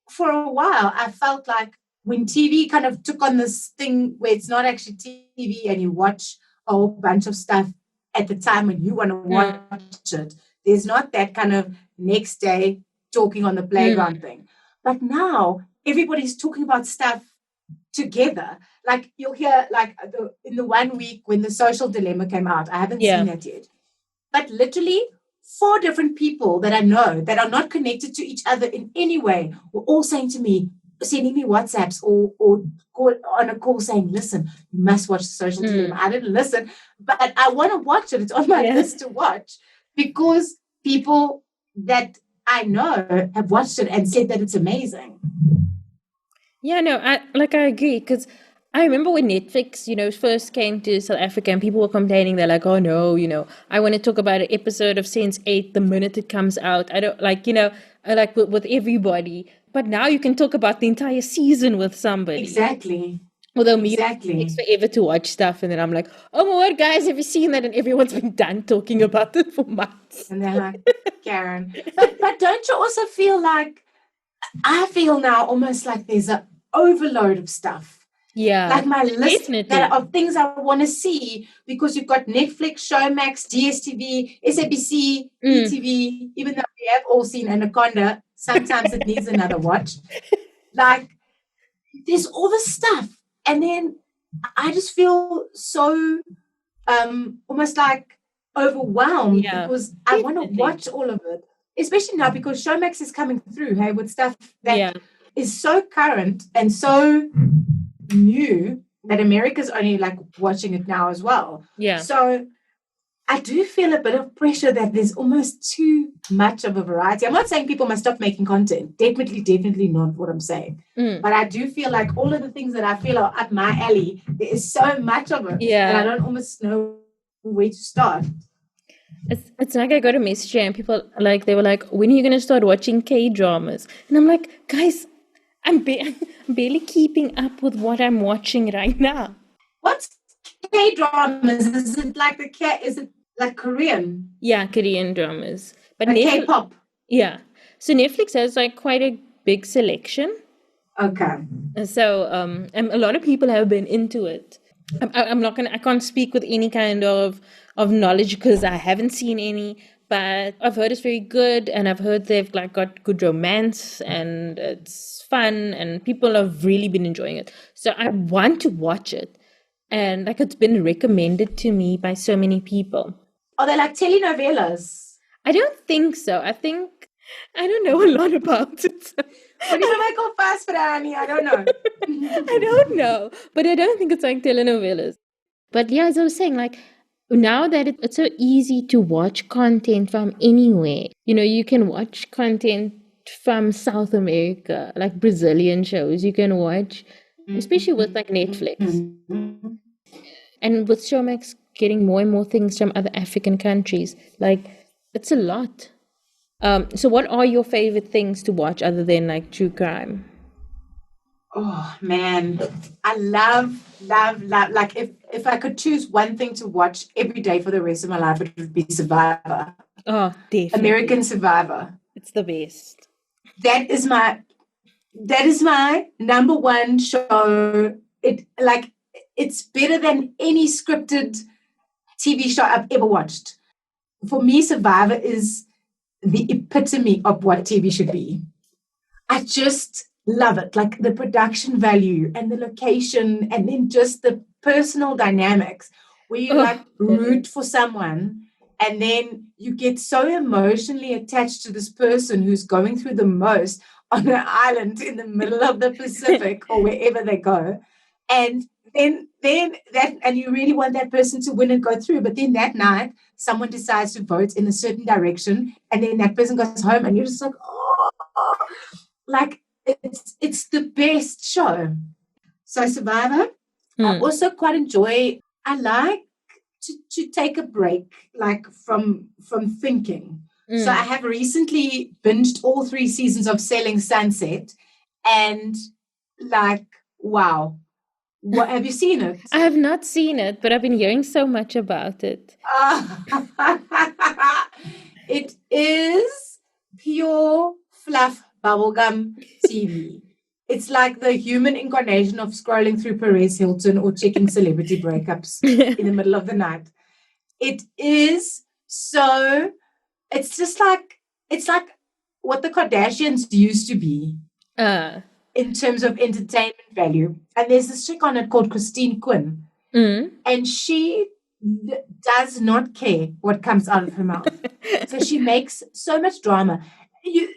Speaker 2: for a while I felt like when TV kind of took on this thing where it's not actually TV and you watch a whole bunch of stuff at the time when you want to watch it, there's not that kind of next day talking on the playground thing. But now everybody's talking about stuff together. Like, you'll hear, like, in the 1 week when The Social Dilemma came out, I haven't seen that yet. But literally 4 different people that I know that are not connected to each other in any way were all sending me WhatsApps or on a call saying, listen, you must watch The Social Dilemma. I didn't listen, but I want to watch it. It's on my list to watch because people that I know have watched it and said that it's amazing.
Speaker 1: Yeah, no, I agree because I remember when Netflix, first came to South Africa and people were complaining. They're like, oh no, I want to talk about an episode of Sense8 the minute it comes out. I don't like, like with everybody. But now you can talk about the entire season with somebody.
Speaker 2: Exactly.
Speaker 1: Although it takes forever to watch stuff. And then I'm like, oh my word, guys, have you seen that? And everyone's been done talking about it for months.
Speaker 2: And they're like, Karen. But don't you also feel like, I feel now almost like there's an overload of stuff.
Speaker 1: Yeah.
Speaker 2: Like my list of things I want to see because you've got Netflix, Showmax, DSTV, SABC, ETV, even though we have all seen Anaconda, sometimes it needs another watch. Like, there's all this stuff. And then I just feel so almost like overwhelmed because I want to watch all of it, especially now because Showmax is coming through, with stuff that is so current and so new that America's only like watching it now as well. Yeah. So I do feel a bit of pressure that there's almost too much of a variety. I'm not saying people must stop making content. Definitely not what I'm saying. But I do feel like all of the things that I feel are up my alley, there is so much of it. Yeah. And I don't almost know where to start.
Speaker 1: It's like I got a message and people they were like, when are you going to start watching K-dramas? And I'm like, guys, I'm barely keeping up with what I'm watching right now.
Speaker 2: What's K-dramas? Is it like Korean?
Speaker 1: Yeah, Korean dramas.
Speaker 2: But K-pop?
Speaker 1: Yeah. So Netflix has like quite a big selection.
Speaker 2: Okay.
Speaker 1: So and a lot of people have been into it. I can't speak with any kind of knowledge because I haven't seen any, but I've heard it's very good and I've heard they've like got good romance and it's fun and people have really been enjoying it. So I want to watch it and like it's been recommended to me by so many people.
Speaker 2: Are they like telenovelas?
Speaker 1: I don't think so. I don't know a lot about it.
Speaker 2: What do you want to go fast for, Annie? I don't know.
Speaker 1: I don't know, but I don't think it's like telenovelas. But yeah, as I was saying, like now that it's so easy to watch content from anywhere, you can watch content from South America, like Brazilian shows. You can watch, especially with like Netflix and with Showmax getting more and more things from other African countries. Like it's a lot. So what are your favorite things to watch other than like true crime?
Speaker 2: Oh man, I love. Like if I could choose one thing to watch every day for the rest of my life, it would be Survivor.
Speaker 1: Oh, definitely.
Speaker 2: American Survivor.
Speaker 1: It's the best.
Speaker 2: That is my number one show. It's better than any scripted TV show I've ever watched. For me, Survivor is the epitome of what TV should be. I just love it. Like the production value and the location, and then just the personal dynamics where you root for someone, and then you get so emotionally attached to this person who's going through the most on an island in the middle of the Pacific or wherever they go. And then that, and you really want that person to win and go through. But then that night, someone decides to vote in a certain direction, and then that person goes home, and you're just like, oh, like it's the best show. So Survivor. I also quite enjoy. I like to take a break, like from thinking. So I have recently binged all 3 seasons of Selling Sunset, and like, wow. What, have you seen it?
Speaker 1: I have not seen it, but I've been hearing so much about it.
Speaker 2: It is pure fluff bubblegum TV. It's like the human incarnation of scrolling through Perez Hilton or checking celebrity breakups in the middle of the night. It is so, it's just like, it's like what the Kardashians used to be. In terms of entertainment value. And there's this chick on it called Christine Quinn. And she does not care what comes out of her mouth. So she makes so much drama.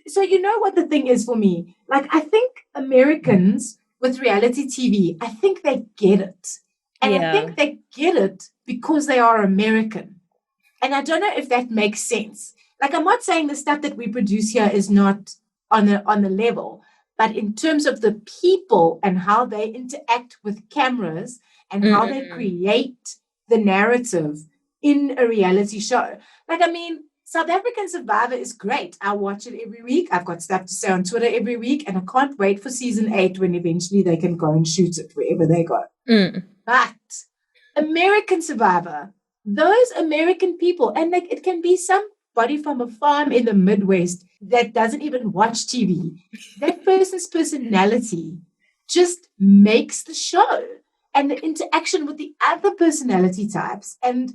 Speaker 2: So you know what the thing is for me? Like, I think Americans with reality TV, I think they get it. And I think they get it because they are American. And I don't know if that makes sense. Like, I'm not saying the stuff that we produce here is not on the level. But in terms of the people and how they interact with cameras and how they create the narrative in a reality show. Like, I mean, South African Survivor is great. I watch it every week. I've got stuff to say on Twitter every week. And I can't wait for season 8 when eventually they can go and shoot it wherever they go. But American Survivor, those American people, and like it can be somebody from a farm in the Midwest that doesn't even watch TV. That person's personality just makes the show, and the interaction with the other personality types. And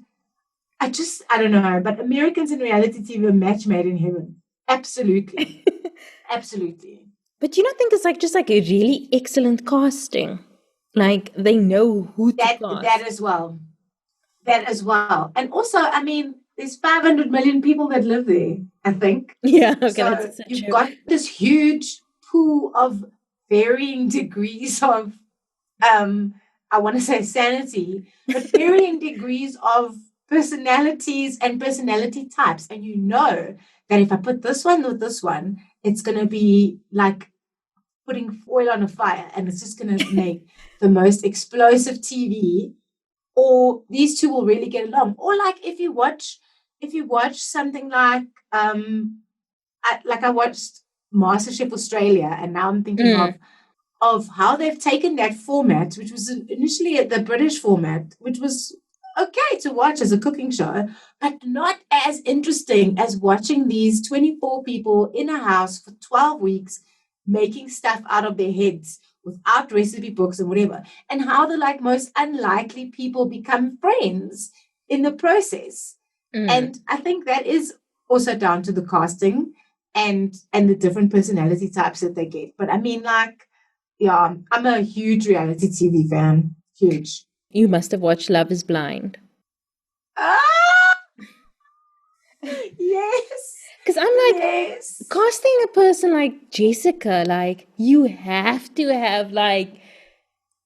Speaker 2: I don't know, but Americans in reality TV are match made in heaven. Absolutely. Absolutely.
Speaker 1: But you don't think it's like just like a really excellent casting? Like they know who to cast.
Speaker 2: That as well. That as well. And also, I mean, there's 500 million people that live there, I think.
Speaker 1: Yeah, okay.
Speaker 2: So you've got this huge pool of varying degrees of, I want to say sanity, but varying degrees of personalities and personality types. And you know that if I put this one with this one, it's going to be like putting oil on a fire, and it's just going to make the most explosive TV. Or these two will really get along. Or like if you watch something like I watched MasterChef Australia, and now I'm thinking of how they've taken that format, which was initially the British format, which was okay to watch as a cooking show, but not as interesting as watching these 24 people in a house for 12 weeks making stuff out of their heads without recipe books and whatever, and how the like most unlikely people become friends in the process. And I think that is also down to the casting and the different personality types that they get. But I mean, like, yeah, I'm a huge reality TV fan. Huge.
Speaker 1: You must have watched Love is Blind.
Speaker 2: Yes.
Speaker 1: Because I'm like,
Speaker 2: Yes.
Speaker 1: casting a person like Jessica, like, you have to have, like,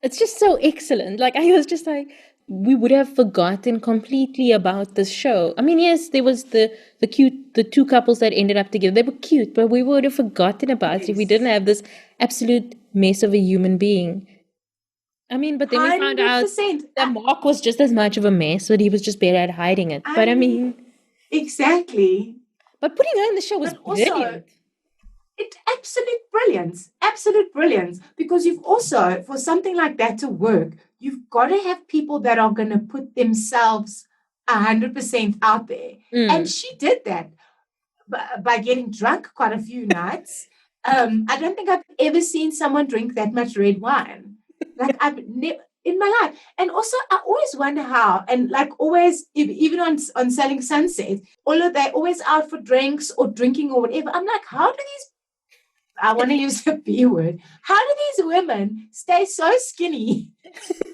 Speaker 1: it's just so excellent. Like, I was just like, we would have forgotten completely about this show. I mean, yes, there was the two couples that ended up together. They were cute, but we would have forgotten about it if we didn't have this absolute mess of a human being. I mean, but then we found out
Speaker 2: 100%.
Speaker 1: that Mark was just as much of a mess, but he was just better at hiding it. But I mean,
Speaker 2: Exactly.
Speaker 1: but putting her in the show was
Speaker 2: But also,
Speaker 1: brilliant.
Speaker 2: it's absolute brilliance. Because you've also, for something like that to work, you've got to have people that are going to put themselves 100% out there. And she did that by getting drunk quite a few nights. I don't think I've ever seen someone drink that much red wine. Like I've never in my life. And also, I always wonder how. And like always, even on Selling Sunset, they're always out for drinks or drinking or whatever. I'm like, how do these? I want to use the B word. How do these women stay so skinny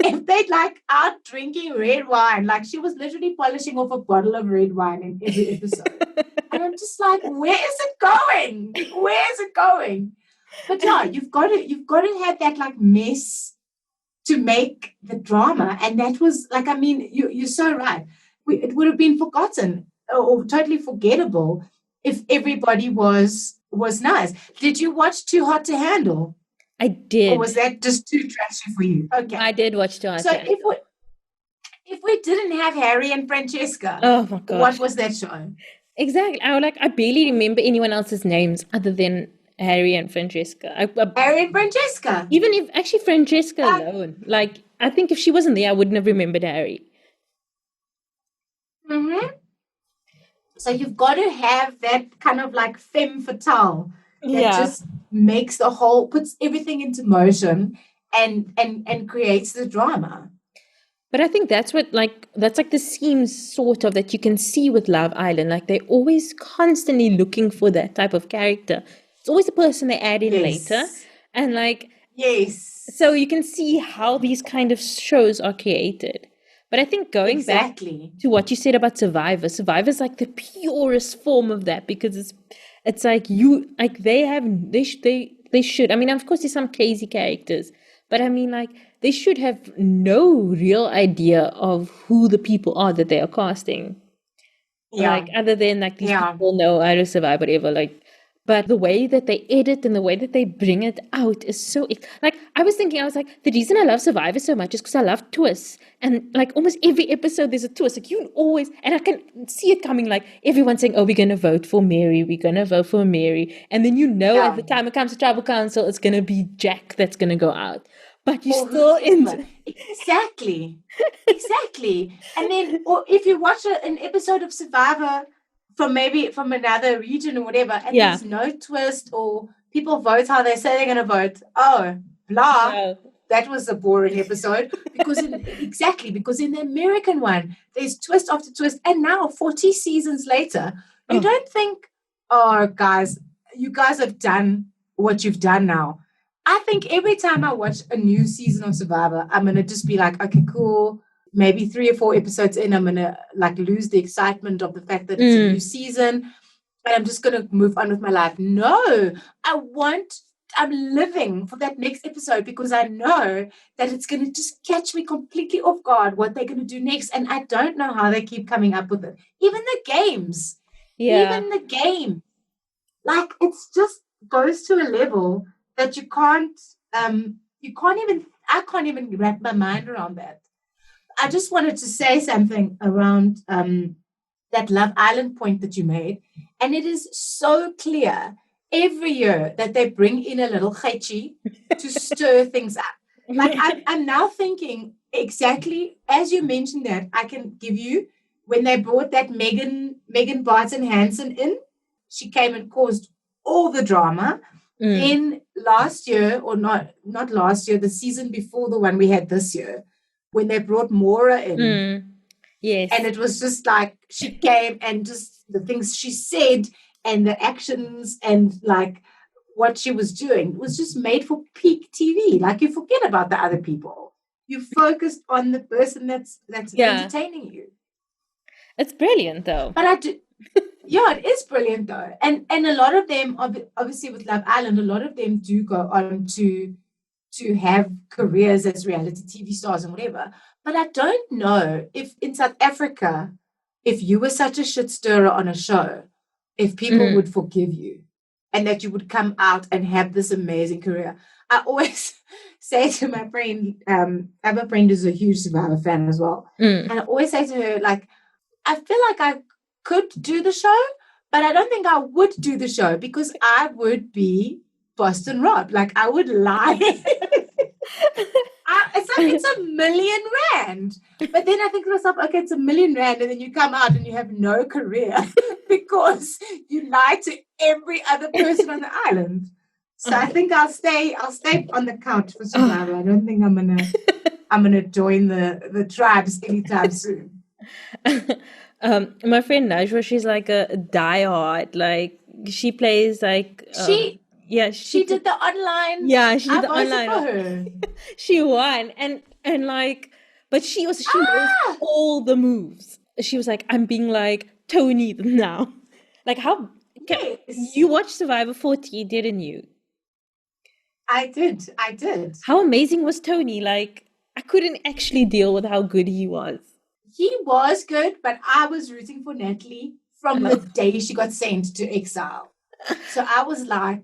Speaker 2: if they're like out drinking red wine? Like she was literally polishing off a bottle of red wine in every episode. And I'm just like, where is it going? Where is it going? But yeah, you've got to have that like mess to make the drama. And that was like, I mean, you're so right. It would have been forgotten or totally forgettable if everybody was nice. Did you watch Too Hot to Handle?
Speaker 1: I did.
Speaker 2: Or was that just too trashy for you? Okay.
Speaker 1: I did watch Too Hot
Speaker 2: So
Speaker 1: to Handle.
Speaker 2: if we didn't have Harry and Francesca,
Speaker 1: Oh my gosh.
Speaker 2: what was that show?
Speaker 1: Exactly. I barely remember anyone else's names other than Harry and Francesca.
Speaker 2: Harry and Francesca.
Speaker 1: Even if actually Francesca alone, like I think if she wasn't there, I wouldn't have remembered Harry.
Speaker 2: Mm-hmm. So you've got to have that kind of like femme fatale that just makes puts everything into motion and creates the drama.
Speaker 1: But I think that's like the seams sort of that you can see with Love Island. Like they're always constantly looking for that type of character. It's always a person they add in later. And like,
Speaker 2: yes.
Speaker 1: So you can see how these kind of shows are created. But I think going back to what you said about Survivor's like the purest form of that because it's like they should. I mean, of course, there's some crazy characters, but I mean, like they should have no real idea of who the people are that they are casting. Yeah. Like other than like these people know how to survive, whatever. Like, but the way that they edit and the way that they bring it out is so like I was like, the reason I love Survivor so much is because I love twists. And like almost every episode there's a twist. Like you always, and I can see it coming, like everyone saying, oh, we're gonna vote for Mary, and then at the time it comes to tribal council, it's gonna be Jack that's gonna go out. But you still in
Speaker 2: exactly. And then or if you watch an episode of Survivor from another region or whatever, and there's no twist or people vote how they say they're going to vote. Oh, blah. No. That was a boring episode because in the American one, there's twist after twist. And now 40 seasons later, you don't think, oh, guys, you guys have done what you've done now. I think every time I watch a new season of Survivor, I'm going to just be like, okay, cool. Maybe 3 or 4 episodes in, I'm going to like lose the excitement of the fact that it's a new season and I'm just going to move on with my life. No, I'm living for that next episode because I know that it's going to just catch me completely off guard what they're going to do next. And I don't know how they keep coming up with it. Even the games. Even the game. Like it's just goes to a level that I can't even wrap my mind around that. I just wanted to say something around that Love Island point that you made. And it is so clear every year that they bring in a little chechi to stir things up. Like I'm now thinking exactly as you mentioned that, I can give you when they brought that Megan Barton Hansen in, she came and caused all the drama. Then last year, or not last year, the season before the one we had this year, when they brought Maura in.
Speaker 1: Yes.
Speaker 2: And it was just like she came and just the things she said and the actions and like what she was doing was just made for peak TV. Like you forget about the other people. You focused on the person that's entertaining you.
Speaker 1: It's brilliant though.
Speaker 2: But Yeah, it is brilliant though. And a lot of them, obviously with Love Island, a lot of them do go on to have careers as reality TV stars and whatever. But I don't know if in South Africa, if you were such a shit stirrer on a show, if people would forgive you and that you would come out and have this amazing career. I always say to my friend, I have a friend who's a huge Survivor fan as well. And I always say to her, like, I feel like I could do the show, but I don't think I would do the show because I would be Boston Rob. Like, I would lie. It's like it's $1 million. But then I think to myself, okay, it's $1 million, and then you come out and you have no career because you lied to every other person on the island. So I think I'll stay on the couch for Survivor. I don't think I'm gonna join the tribes anytime soon.
Speaker 3: My friend Najwa, she's like a diehard. Like she plays like
Speaker 2: she did the online.
Speaker 3: Yeah, she did the
Speaker 2: voted
Speaker 3: online.
Speaker 2: For her.
Speaker 3: She won, and like, but she knows all the moves. She was like, I'm being like Tony now. Like how? You watched Survivor 40, didn't you?
Speaker 2: I did.
Speaker 3: How amazing was Tony? Like I couldn't actually deal with how good he was.
Speaker 2: He was good, but I was rooting for Natalie from the day she got sent to exile. So I was like,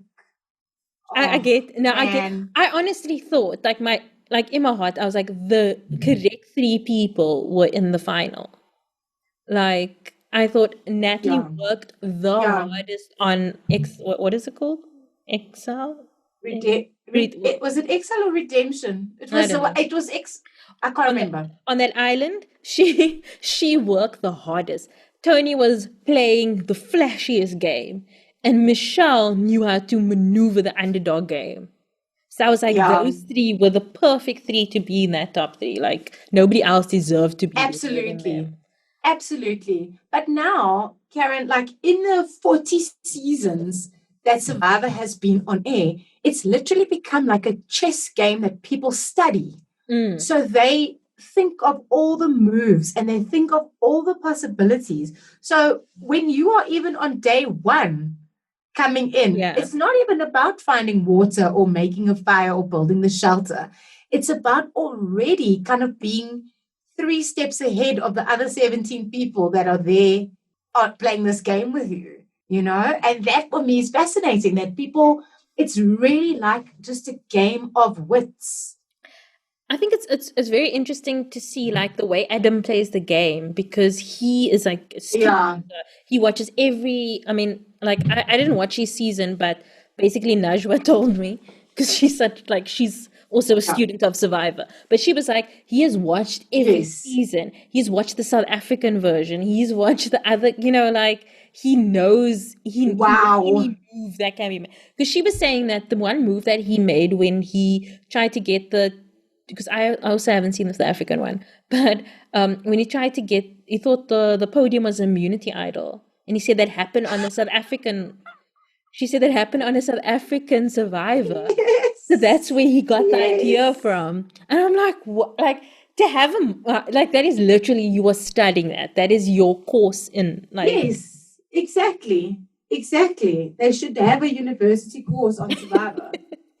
Speaker 3: I get. I honestly thought, like in my heart, I was like, the correct 3 people were in the final. Like I thought Natalie worked the hardest on what is it called? Exile?
Speaker 2: Was it exile or redemption? It was. I can't remember.
Speaker 3: On that island, she worked the hardest. Tony was playing the flashiest game, and Michelle knew how to maneuver the underdog game. So I was like, those 3 were the perfect 3 to be in that top 3. Like nobody else deserved to be.
Speaker 2: Absolutely. But now, Karen, like in the 40 seasons that Survivor has been on air, it's literally become like a chess game that people study. So they think of all the moves and they think of all the possibilities. So when you are even on day 1 coming in, it's not even about finding water or making a fire or building the shelter. It's about already kind of being 3 steps ahead of the other 17 people that are there playing this game with you, you know? And that for me is fascinating, that people, it's really like just a game of wits.
Speaker 3: I think it's very interesting to see like the way Adam plays the game, because he is like he watches every. I mean, like I didn't watch his season, but basically Najwa told me, because she's also a student of Survivor. But she was like, he has watched every season. He's watched the South African version. He's watched the other. You know, like he knows any move that can be made. Because she was saying that the one move that he made when he tried to get because I also haven't seen the South African one, but when he tried to he thought the podium was an immunity idol, and he said that happened on the South African. She said that happened on a South African Survivor, so that's where he got the idea from. And I'm like, what? Like to have him like that is literally you are studying that. That is your course in like.
Speaker 2: Yes, exactly. They should have a university course on Survivor,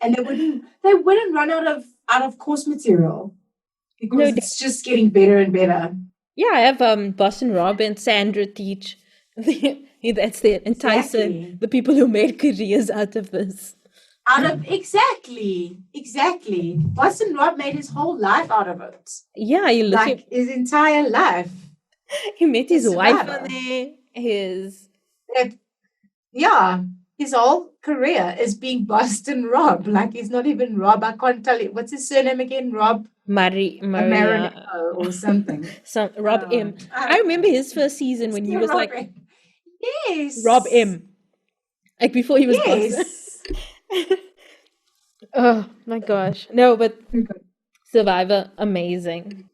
Speaker 2: and they wouldn't run out of course material, because it's just getting better and better.
Speaker 3: Yeah, I have Boston Rob and Sandra teach. That's it. And Tyson, the people who made careers out of this.
Speaker 2: Exactly. Boston Rob made his whole life out of it.
Speaker 3: Yeah, you look
Speaker 2: like his entire life.
Speaker 3: He met his wife on there.
Speaker 2: His whole career is being Boston Rob. Like he's not even Rob. I can't tell you what's his surname again. Rob
Speaker 3: Maria
Speaker 2: or something.
Speaker 3: Rob M. I remember his first season when he was
Speaker 2: Rob
Speaker 3: like,
Speaker 2: M. Yes,
Speaker 3: Rob M. Like before he was Boston. Oh my gosh! No, but Survivor, amazing.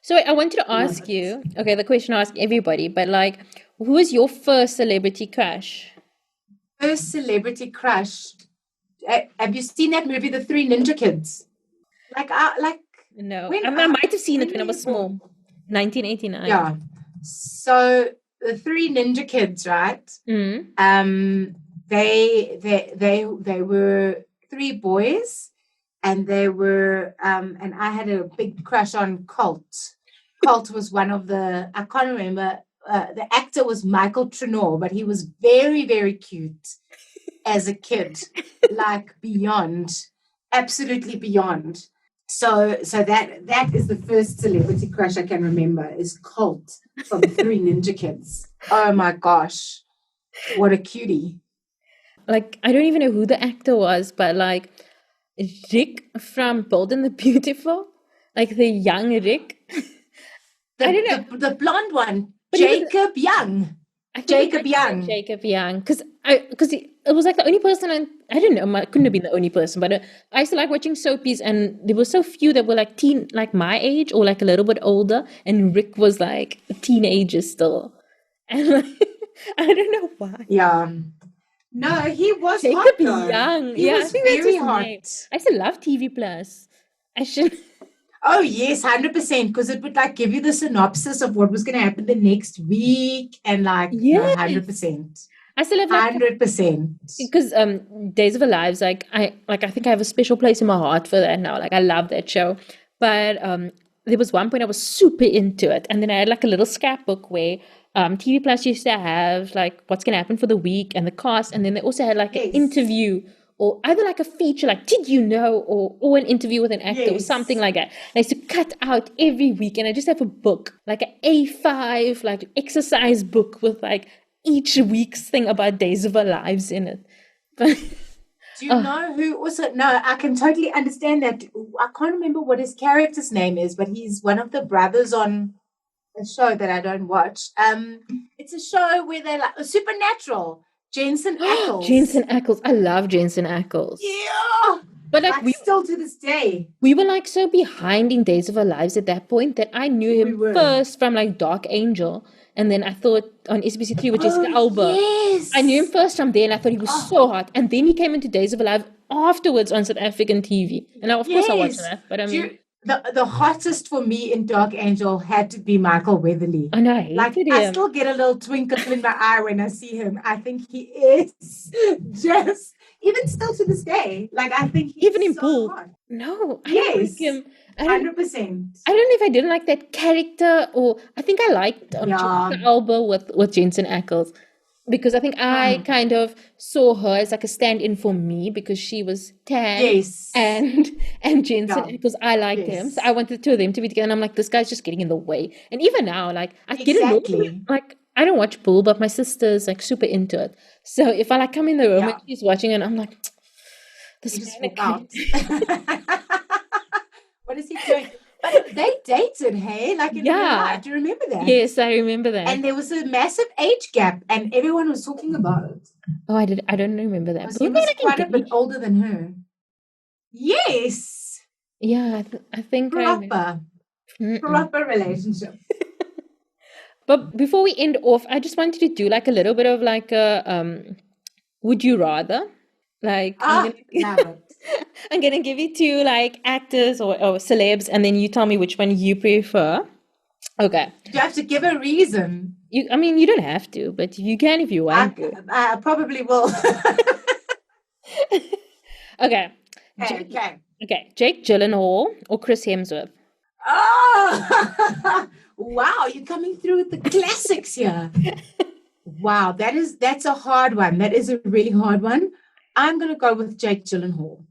Speaker 3: So I wanted to ask you. Okay, the question I ask everybody, but like, who was your first celebrity crush?
Speaker 2: First celebrity crush. Have you seen that movie, The Three Ninja Kids?
Speaker 3: No. I might have seen it when I was small. 1989.
Speaker 2: Yeah. So the three ninja kids, right?
Speaker 3: Mm.
Speaker 2: They were three boys, and they were and I had a big crush on Colt. Colt was one of the, I can't remember. The actor was Michael Trenor, but he was very, very cute as a kid, like beyond, absolutely beyond. So that is the first celebrity crush I can remember, is Colt from Three Ninja Kids. Oh my gosh, what a cutie!
Speaker 3: Like, I don't even know who the actor was, but like Rick from Bold and the Beautiful, like the young Rick. I don't know.
Speaker 2: The blonde one,
Speaker 3: But
Speaker 2: Jacob Young.
Speaker 3: I think
Speaker 2: Jacob Young.
Speaker 3: Jacob Young, because it was like the only person I don't know. I couldn't have been the only person, but I used to like watching soapies, and there were so few that were like like my age or like a little bit older, and Rick was like a teenager still, and like, I don't know why.
Speaker 2: Yeah. No, he was
Speaker 3: Jacob
Speaker 2: hot though.
Speaker 3: Young.
Speaker 2: He was
Speaker 3: I think
Speaker 2: very
Speaker 3: that's his
Speaker 2: hot.
Speaker 3: name. I used to love TV Plus. I should.
Speaker 2: Oh yes, 100%, because it would like give you the synopsis of what was going to happen the next week, and like
Speaker 3: Yes.
Speaker 2: 100%.
Speaker 3: I still have like
Speaker 2: 100%.
Speaker 3: because Days of Our Lives, like I think I have a special place in my heart for that now. Like I love that show. But there was one point I was super into it, and then I had like a little scrapbook where TV Plus used to have like what's gonna happen for the week and the cast, and then they also had like an interview or either like a feature, like did you know, or an interview with an actor or something like that. And I used to cut out every week, and I just have a book, like an A5 like exercise book with like each week's thing about Days of Our Lives in it. But
Speaker 2: do you know who also? No, I can totally understand that. I can't remember what his character's name is, but he's one of the brothers on a show that I don't watch. It's a show where they're like Supernatural. Jensen Ackles.
Speaker 3: Jensen Ackles. I love Jensen Ackles.
Speaker 2: Yeah.
Speaker 3: But like we
Speaker 2: still to this day.
Speaker 3: We were like so behind in Days of Our Lives at that point that I knew him first from like Dark Angel. And then I thought on SBC3 with Jessica Alba.
Speaker 2: Yes.
Speaker 3: I knew him first from there, and I thought he was so hot. And then he came into Days of Our Lives afterwards on South African TV. And of course I watched that. But I mean,
Speaker 2: the hottest for me in Dark Angel had to be Michael Weatherly.
Speaker 3: I know, I hated him.
Speaker 2: I still get a little twinkle in my eye when I see him. I think he is just, even still to this day, like I think he's
Speaker 3: even in
Speaker 2: so
Speaker 3: Bull.
Speaker 2: hot.
Speaker 3: No, I don't like him.
Speaker 2: 100%.
Speaker 3: I don't know if I didn't like that character, or I think I liked Jessica Alba with Jensen Ackles, because I think I kind of saw her as like a stand-in for me because she was tan, and Jensen Ackles, I liked him, so I wanted the two of them to be together. And I'm like, this guy's just getting in the way. And even now, like I get annoyed. Like I don't watch Bull, but my sister's like super into it. So if I like come in the room and she's watching it, I'm like, this
Speaker 2: just walk out. What is he doing? But they dated, hey? Like in real life. Do you remember that?
Speaker 3: Yes, I remember that.
Speaker 2: And there was a massive age gap, and everyone was talking about it.
Speaker 3: Oh, I don't remember that.
Speaker 2: He was quite a bit older than her. Yes.
Speaker 3: Yeah, I think
Speaker 2: proper relationship.
Speaker 3: But before we end off, I just wanted to do like a little bit of like a would you rather? Like I'm gonna give you two like actors or celebs, and then you tell me which one you prefer. Okay.
Speaker 2: Do you have to give a reason?
Speaker 3: I mean, you don't have to, but you can if you want to.
Speaker 2: I probably will.
Speaker 3: Okay. Okay. Jake Gyllenhaal or Chris Hemsworth?
Speaker 2: Oh, wow! You're coming through with the classics here. Wow, that's a hard one. That is a really hard one. I'm going to go with Jake Gyllenhaal.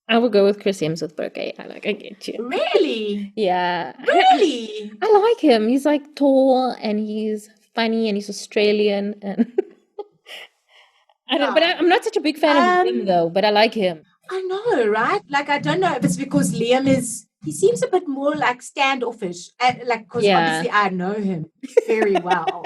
Speaker 3: I will go with Chris Hemsworth, but okay, I get you.
Speaker 2: Really?
Speaker 3: Yeah.
Speaker 2: Really?
Speaker 3: I like him. He's like tall and he's funny and he's Australian and but I'm not such a big fan of him though, but I like him.
Speaker 2: I know, right? Like I don't know if it's because Liam he seems a bit more like standoffish, like because obviously I know him very well.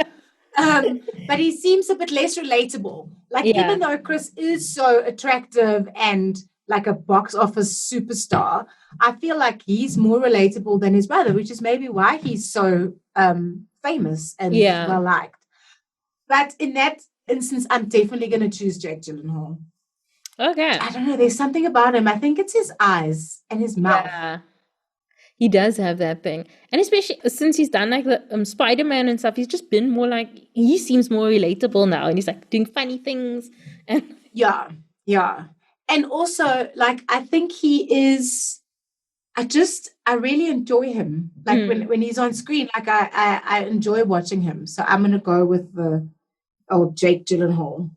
Speaker 2: But he seems a bit less relatable. Like even though Chris is so attractive and like a box office superstar, I feel like he's more relatable than his brother, which is maybe why he's so famous and well liked. But in that instance, I'm definitely going to choose Jake Gyllenhaal.
Speaker 3: Okay.
Speaker 2: I don't know. There's something about him. I think it's his eyes and his mouth.
Speaker 3: He does have that thing. And especially since he's done like the Spider-Man and stuff, he's just been more like, he seems more relatable now. And he's like doing funny things. And
Speaker 2: yeah. And also, like, I think he is, I really enjoy him. Like when he's on screen, like I enjoy watching him. So I'm going to go with the old Jake Gyllenhaal.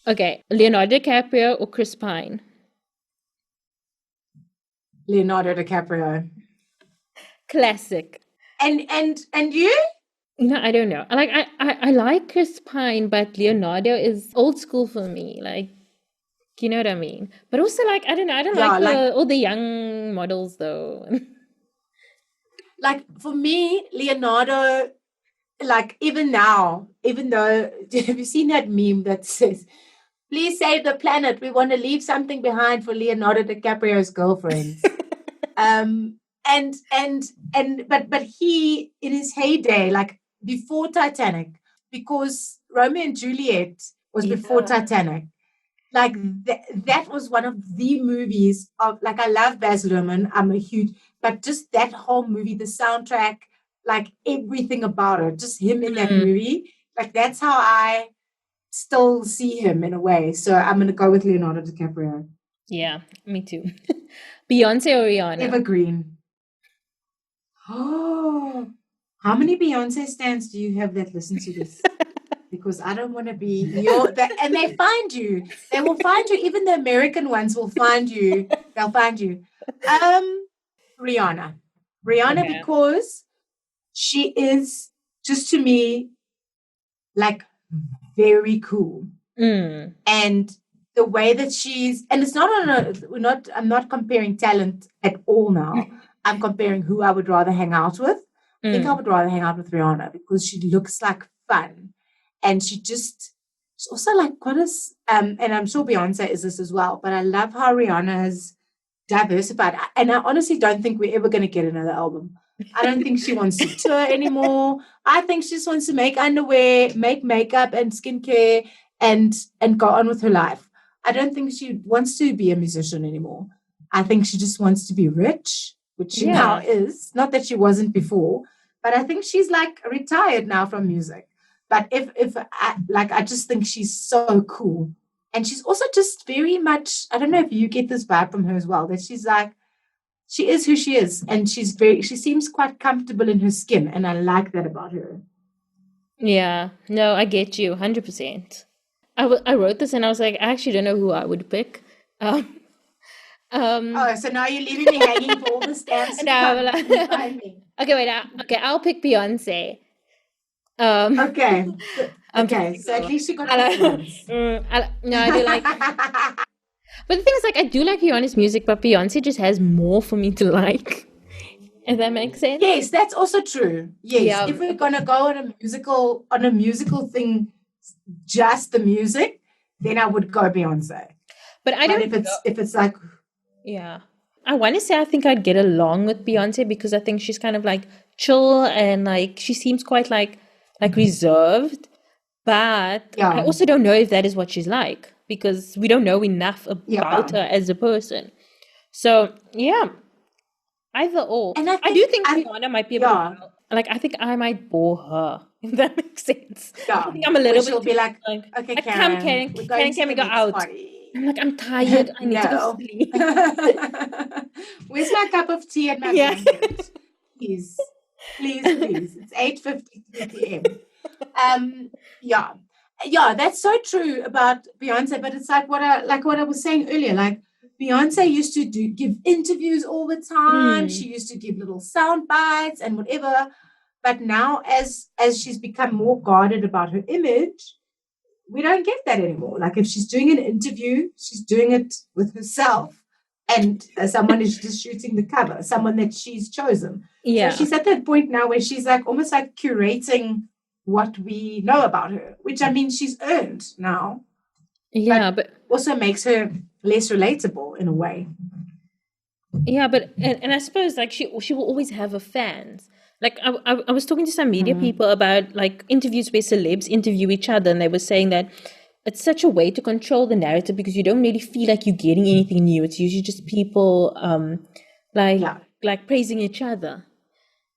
Speaker 3: Okay, Leonardo DiCaprio or Chris Pine?
Speaker 2: Leonardo DiCaprio.
Speaker 3: Classic.
Speaker 2: And you?
Speaker 3: I don't know. I like Chris Pine, but Leonardo is old school for me. Like, you know what I mean? But also, like, I don't know. I don't like all the young models though.
Speaker 2: Like for me, Leonardo, like even now, even though, have you seen that meme that says, "Please save the planet. We want to leave something behind for Leonardo DiCaprio's girlfriends." But he, in his heyday, like before Titanic, because Romeo and Juliet was before Titanic. Like that was one of the movies of, like, I love Baz Luhrmann. I'm a huge, but just that whole movie, the soundtrack, like everything about it, just him in that movie. Like that's how I still see him in a way. So I'm going to go with Leonardo DiCaprio.
Speaker 3: Yeah, me too. Beyonce or Rihanna?
Speaker 2: Evergreen. Oh, how many Beyonce stans do you have that listen to this? Because I don't want to be and they find you. They will find you. Even the American ones will find you. They'll find you. Rihanna. Okay. Because she is, just to me, like very cool. And the way that and it's not I'm not comparing talent at all now. I'm comparing who I would rather hang out with. I think I would rather hang out with Rihanna because she looks like fun. And she's also like quite and I'm sure Beyonce is this as well, but I love how Rihanna has diversified. And I honestly don't think we're ever going to get another album. I don't think she wants to tour anymore. I think she just wants to make underwear, make makeup and skincare and go on with her life. I don't think she wants to be a musician anymore. I think she just wants to be rich, which she now is. Not that she wasn't before, but I think she's like retired now from music. But I just think she's so cool. And she's also just very much, I don't know if you get this vibe from her as well, that she's like, she is who she is. And she seems quite comfortable in her skin. And I like that about her.
Speaker 3: Yeah, no, I get you 100%. I wrote this and I was like, I actually don't know who I would pick.
Speaker 2: So now you're leaving me hanging for all the stamps.
Speaker 3: No, okay, wait. I'll pick Beyonce.
Speaker 2: Okay. So at least you got
Speaker 3: no, I do like. But the thing is, like, I do like Rihanna's music, but Beyonce just has more for me to like. If that makes sense.
Speaker 2: Yes, that's also true. Yes, yeah. If we're gonna go on a musical thing, just the music, then I would go Beyonce.
Speaker 3: But I don't.
Speaker 2: If it's like,
Speaker 3: yeah, I want to say I think I'd get along with Beyonce because I think she's kind of like chill and like she seems quite like reserved. But I also don't know if that is what she's like because we don't know enough about her as a person. So yeah. Either or. And I do think Rihanna might be a bit like, I think I might bore her, if that makes sense.
Speaker 2: Yeah.
Speaker 3: I think I'm a little bit.
Speaker 2: She'll be like, okay, Karen,
Speaker 3: can we go out? Party. I'm like, I'm tired. I need to go sleep.
Speaker 2: Where's my cup of tea and my blanket? Please. It's 8:53 p.m. Yeah, that's so true about Beyonce. But it's like what I was saying earlier, like, Beyonce used to give interviews all the time. She used to give little sound bites and whatever. But now as she's become more guarded about her image, we don't get that anymore. Like if she's doing an interview, she's doing it with herself and someone is just shooting the cover, someone that she's chosen. Yeah. So she's at that point now where she's like almost like curating what we know about her, which I mean she's earned now.
Speaker 3: Yeah, but
Speaker 2: also makes her less relatable in a way.
Speaker 3: Yeah, but and I suppose like she will always have her fans. Like I was talking to some media people about like interviews where celebs interview each other, and they were saying that it's such a way to control the narrative because you don't really feel like you're getting anything new. It's usually just people like praising each other,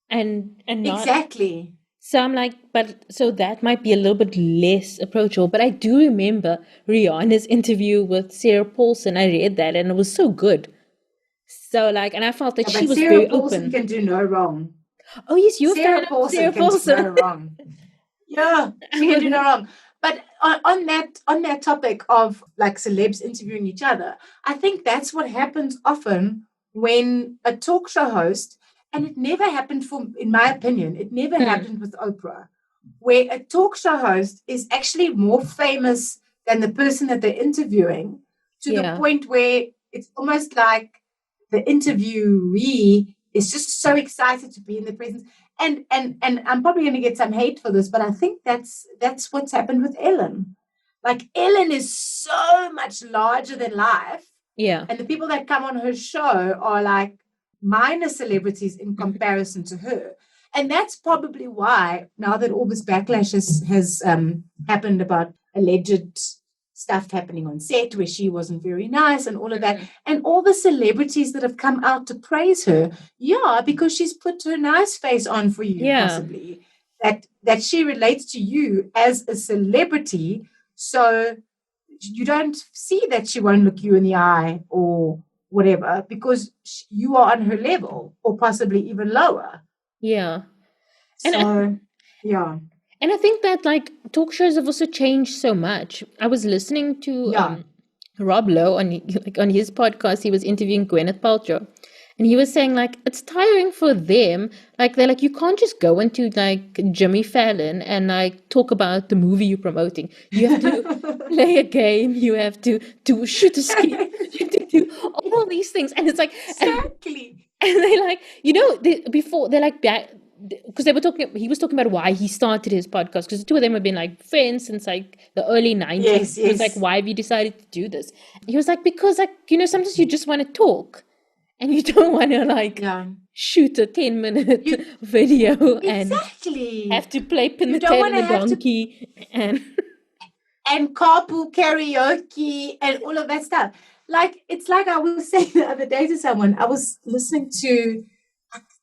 Speaker 3: and not
Speaker 2: Exactly.
Speaker 3: So I'm like, but so that might be a little bit less approachable. But I do remember Rihanna's interview with Sarah Paulson. I read that and it was so good. So like, and I felt that
Speaker 2: Yeah,
Speaker 3: she
Speaker 2: but
Speaker 3: was
Speaker 2: Sarah
Speaker 3: very
Speaker 2: Paulson
Speaker 3: open.
Speaker 2: can do no wrong.
Speaker 3: Oh yes, you're a
Speaker 2: Sarah
Speaker 3: fan of
Speaker 2: Paulson
Speaker 3: Sarah
Speaker 2: can do no
Speaker 3: Paulson.
Speaker 2: wrong. Yeah, she can do no wrong. But on that topic of like celebs interviewing each other, I think that's what happens often when a talk show host, and it never happened in my opinion, it never happened with Oprah, where a talk show host is actually more famous than the person that they're interviewing, to the point where it's almost like the interviewee is just so excited to be in the presence. And I'm probably going to get some hate for this, but I think that's what's happened with Ellen. Like Ellen is so much larger than life.
Speaker 3: Yeah.
Speaker 2: And the people that come on her show are like minor celebrities in comparison to her. And that's probably why, now that all this backlash has happened about alleged stuff happening on set where she wasn't very nice and all of that, and all the celebrities that have come out to praise her, because she's put her nice face on for you, possibly, that she relates to you as a celebrity, so you don't see that she won't look you in the eye or whatever, because you are on her level or possibly even lower.
Speaker 3: Yeah.
Speaker 2: And
Speaker 3: I think that like talk shows have also changed so much. I was listening to Rob Lowe on his podcast. He was interviewing Gwyneth Paltrow, and he was saying like it's tiring for them. Like they're like, you can't just go into like Jimmy Fallon and like talk about the movie you're promoting. You have to play a game. You have to shoot a ski. You have to do all these things, and it's like
Speaker 2: exactly.
Speaker 3: And they like, they're like because he was talking about why he started his podcast, because the two of them have been like friends since like the early 90s.
Speaker 2: Yes.
Speaker 3: He was like, why have you decided to do this? He was like, because like, sometimes you just want to talk and you don't want to like shoot a 10-minute video and have to play pin the tail on a donkey and
Speaker 2: carpool karaoke and all of that stuff. Like, it's like I was saying the other day to someone, I was listening to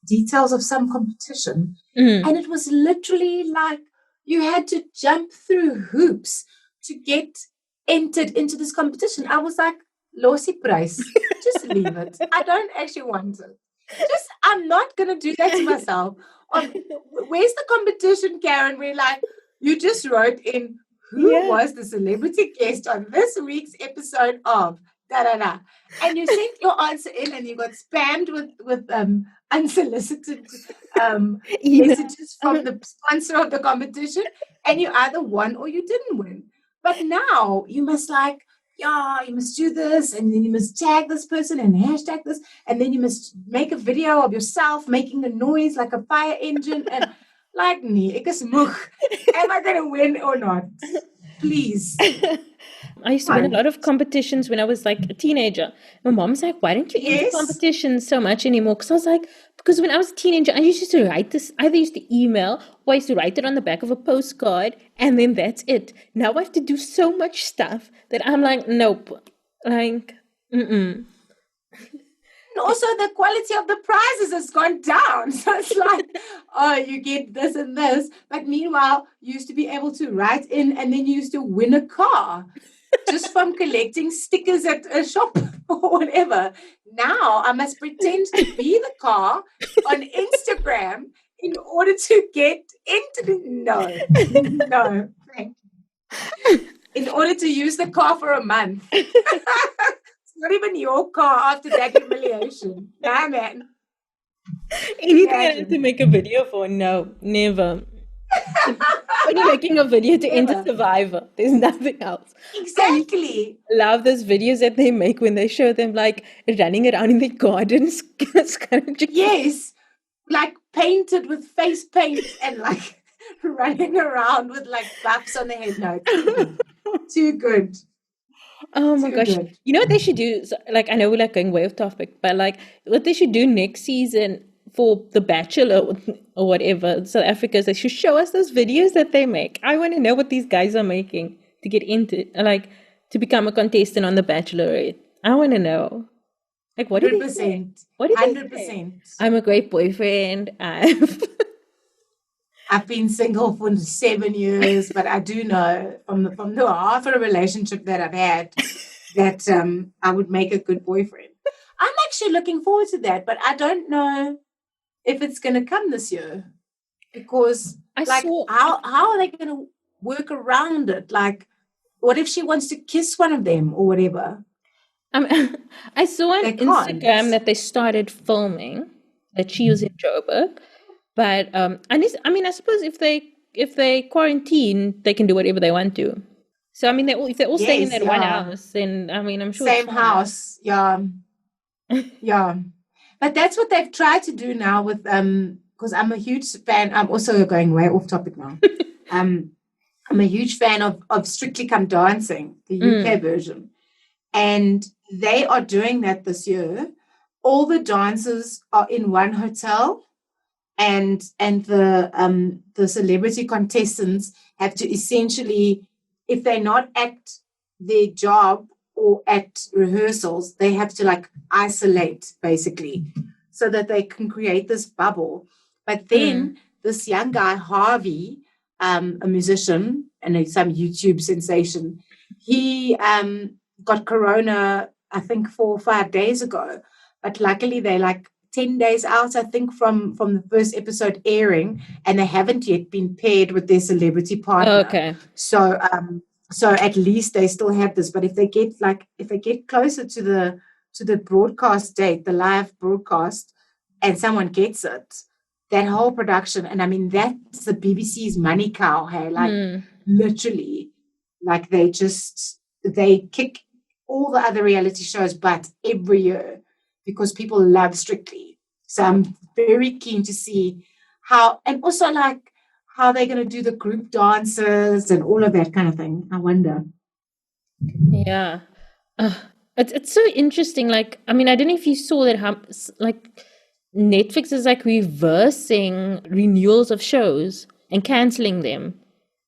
Speaker 2: details of some competition, and it was literally like you had to jump through hoops to get entered into this competition. I was like, Losie Price, just leave it. I don't actually want it. I'm not going to do that to myself. Where's the competition, Karen? We're like, you just wrote in who was the celebrity guest on this week's episode of da-da-da. And you sent your answer in and you got spammed with unsolicited messages from the sponsor of the competition, and you either won or you didn't win. But now you must you must do this, and then you must tag this person and hashtag this, and then you must make a video of yourself making a noise like a fire engine, and like, nee, ek is moeg. Am I going to win or not? Please.
Speaker 3: I used to win a lot of competitions when I was like a teenager. My mom's like, why don't you enter competitions so much anymore? Because I was like, because when I was a teenager, I used to write this, either used to email or I used to write it on the back of a postcard, and then that's it. Now I have to do so much stuff that I'm like, nope. Like,
Speaker 2: And also the quality of the prizes has gone down. So it's like, you get this and this. But meanwhile, you used to be able to write in and then you used to win a car just from collecting stickers at a shop or whatever. Now I must pretend to be the car on Instagram in order to get into the... No. Thank you. In order to use the car for a month. Not even your car after that humiliation. Nah, man.
Speaker 3: Anything I have to make a video for? No, never. When you're making a video to enter Survivor, there's nothing else.
Speaker 2: Exactly.
Speaker 3: I love those videos that they make when they show them like running around in their gardens.
Speaker 2: Yes. Like painted with face paint and like running around with like buffs on their head. No, too good.
Speaker 3: Oh my gosh.
Speaker 2: Good.
Speaker 3: You know what they should do? So, like, I know we're like going way off topic, but like what they should do next season for The Bachelor or whatever, South Africa, is they should show us those videos that they make. I want to know what these guys are making to get into, like, to become a contestant on The Bachelorette. I want to know. Like, what did they say?
Speaker 2: 100%.
Speaker 3: What did they say?
Speaker 2: 100%.
Speaker 3: I'm a great boyfriend.
Speaker 2: I've been single for 7 years, but I do know from the half of a relationship that I've had that I would make a good boyfriend. I'm actually looking forward to that, but I don't know if it's going to come this year because, how are they going to work around it? Like, what if she wants to kiss one of them or whatever?
Speaker 3: I saw on Instagram that they started filming, that she was in Joburg. But I suppose if they quarantine, they can do whatever they want to. So I mean, if they're all staying in that one house, then I mean, I'm sure
Speaker 2: same house, yeah. But that's what they've tried to do now with because I'm a huge fan. I'm also going way off topic now. I'm a huge fan of Strictly Come Dancing, the UK version, and they are doing that this year. All the dancers are in one hotel. And the celebrity contestants have to essentially, if they're not at their job or at rehearsals, they have to like isolate basically so that they can create this bubble. But then this young guy, Harvey, a musician and some YouTube sensation, he got corona, I think 4 or 5 days ago. But luckily they 10 days out, I think, from the first episode airing, and they haven't yet been paired with their celebrity partner.
Speaker 3: Oh, okay.
Speaker 2: So at least they still have this. But if they get closer to the broadcast date, the live broadcast, and someone gets it, that whole production, and I mean that's the BBC's money cow, hey, literally, like they kick all the other reality shows butt every year, because people love Strictly. So I'm very keen to see how, and also like how they're going to do the group dances and all of that kind of thing. I wonder.
Speaker 3: Yeah. It's so interesting. Like, I mean, I don't know if you saw that, how like Netflix is like reversing renewals of shows and canceling them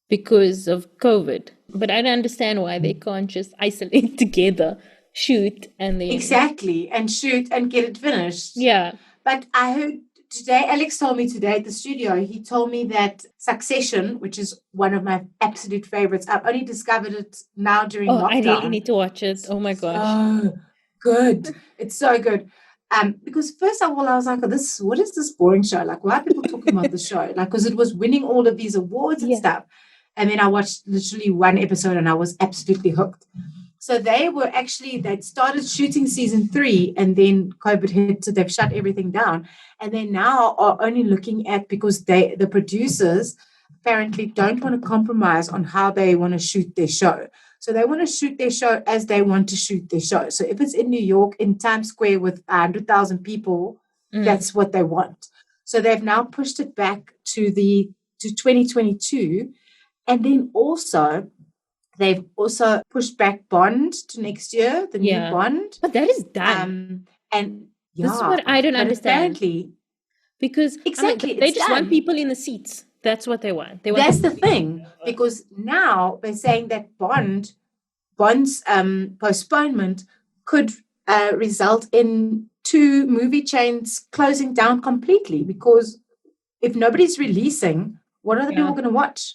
Speaker 3: because of COVID. But I don't understand why they can't just isolate together, shoot, and then
Speaker 2: exactly, and shoot and get it finished.
Speaker 3: Yeah.
Speaker 2: But I heard today, Alex told me today at the studio, he told me that Succession, which is one of my absolute favorites, I've only discovered it now during lockdown.
Speaker 3: I really need to watch it. Oh my gosh.
Speaker 2: So good. It's so good. Because first of all, I was like, what is this boring show? Like, why are people talking about the show? Like, because it was winning all of these awards and stuff. And then I watched literally one episode and I was absolutely hooked. So they'd started shooting season 3 and then COVID hit, so they've shut everything down. And they now are only looking at, because the producers apparently don't want to compromise on how they want to shoot their show. So they want to shoot their show as they want to shoot their show. So if it's in New York, in Times Square with 100,000 people, that's what they want. So they've now pushed it back to 2022. And then they've also pushed back Bond to next year, the new Bond.
Speaker 3: But that is done.
Speaker 2: And
Speaker 3: this is what I don't understand.
Speaker 2: Apparently,
Speaker 3: because
Speaker 2: exactly,
Speaker 3: they just want people in the seats. That's what they want.
Speaker 2: That's the thing, because now they're saying that Bond's postponement could result in 2 movie chains closing down completely, because if nobody's releasing, what are the people going to watch?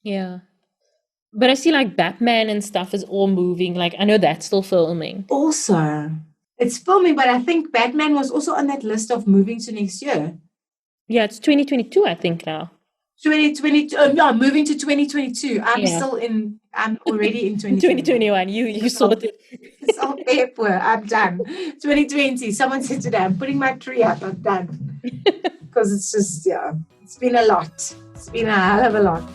Speaker 3: Yeah. But I see like Batman and stuff is all moving. Like, I know that's still filming.
Speaker 2: Also, it's filming, but I think Batman was also on that list of moving to next year.
Speaker 3: Yeah, it's 2022, I think now.
Speaker 2: 2022. Moving to 2022. I'm already in
Speaker 3: 2021. You sorted.
Speaker 2: It's all paper. I'm done. 2020. Someone said today, I'm putting my tree up. I'm done. Because it's just, it's been a lot. It's been a hell of a lot.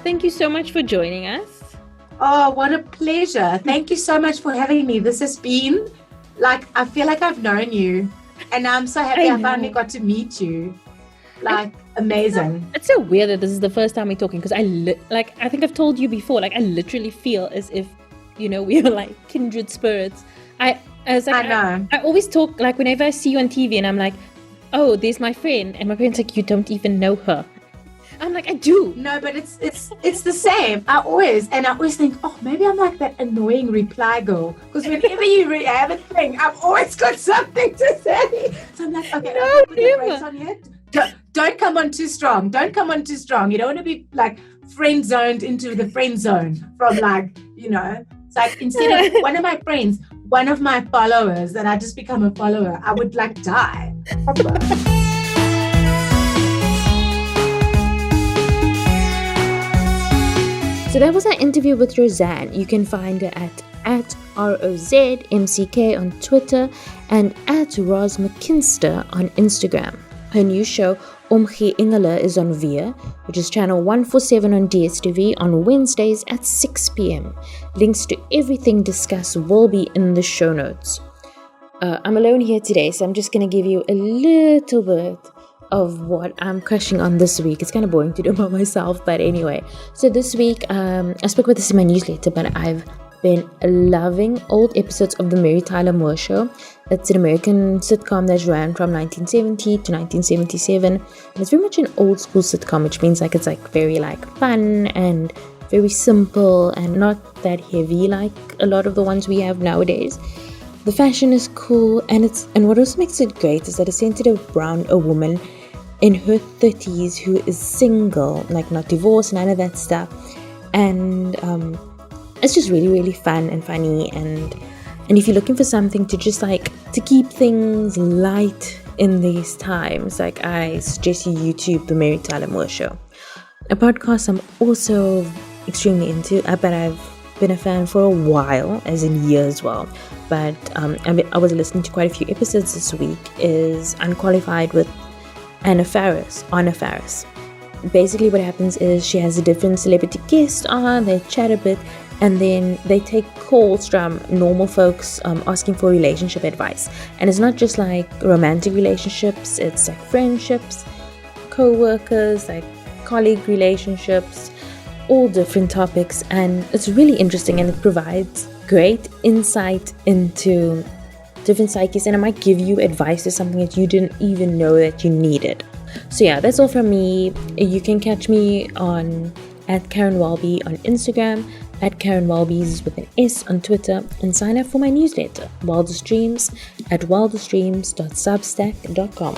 Speaker 3: Thank you so much for joining us.
Speaker 2: Oh, what a pleasure. Thank you so much for having me. This has been, I feel like I've known you. And I'm so happy I finally got to meet you. Amazing.
Speaker 3: It's so weird that this is the first time we're talking, because I think I've told you before, I literally feel as if, we are like kindred spirits. I know. I always talk, whenever I see you on TV and I'm like, oh, there's my friend. And my friend's like, you don't even know her. I'm like, I do.
Speaker 2: No, but it's the same. I always think, oh, maybe I'm like that annoying reply girl. Because whenever you have a thing, I've always got something to say. So I'm like, okay,
Speaker 3: No,
Speaker 2: put the brakes on here. Don't come on too strong. Don't come on too strong. You don't want to be like friend zoned into the friend zone from like, it's like instead of one of my followers, that I just become a follower, I would like die.
Speaker 1: So that was our interview with Rozanne. You can find her at ROZMCK on Twitter and at McKenzie on Instagram. Her new show, Omgee Engele, is on VIA, which is channel 147 on DSTV on Wednesdays at 6 p.m. Links to everything discussed will be in the show notes. I'm alone here today, so I'm just going to give you a little bit of what I'm crushing on this week. It's kind of boring to do by myself, but anyway. So this week, I spoke about this in my newsletter, but I've been loving old episodes of The Mary Tyler Moore Show. It's an American sitcom that ran from 1970 to 1977. And it's very much an old school sitcom, which means like it's like very like fun and very simple and not that heavy like a lot of the ones we have nowadays. The fashion is cool, and what also makes it great is that it's centered around a woman in her 30s who is single, like not divorced, none of that stuff. And it's just really, really fun and funny. And if you're looking for something to just like to keep things light in these times, like I suggest you YouTube The Mary Tyler Moore Show. A podcast I'm also extremely into, but I've been a fan for a while, as in years as well. But I was listening to quite a few episodes this week, is Unqualified with Anna Faris. Basically what happens is she has a different celebrity guest on, they chat a bit, and then they take calls from normal folks asking for relationship advice. And it's not just like romantic relationships, it's like friendships, co-workers, like colleague relationships, all different topics. And it's really interesting, and it provides great insight into different psyches, and it might give you advice to something that you didn't even know that you needed. So yeah, that's all from me. You can catch me on at Karen Walby on Instagram, at Karen Walby's with an S on Twitter, and sign up for my newsletter, Wildest Dreams, at wildestdreams.substack.com.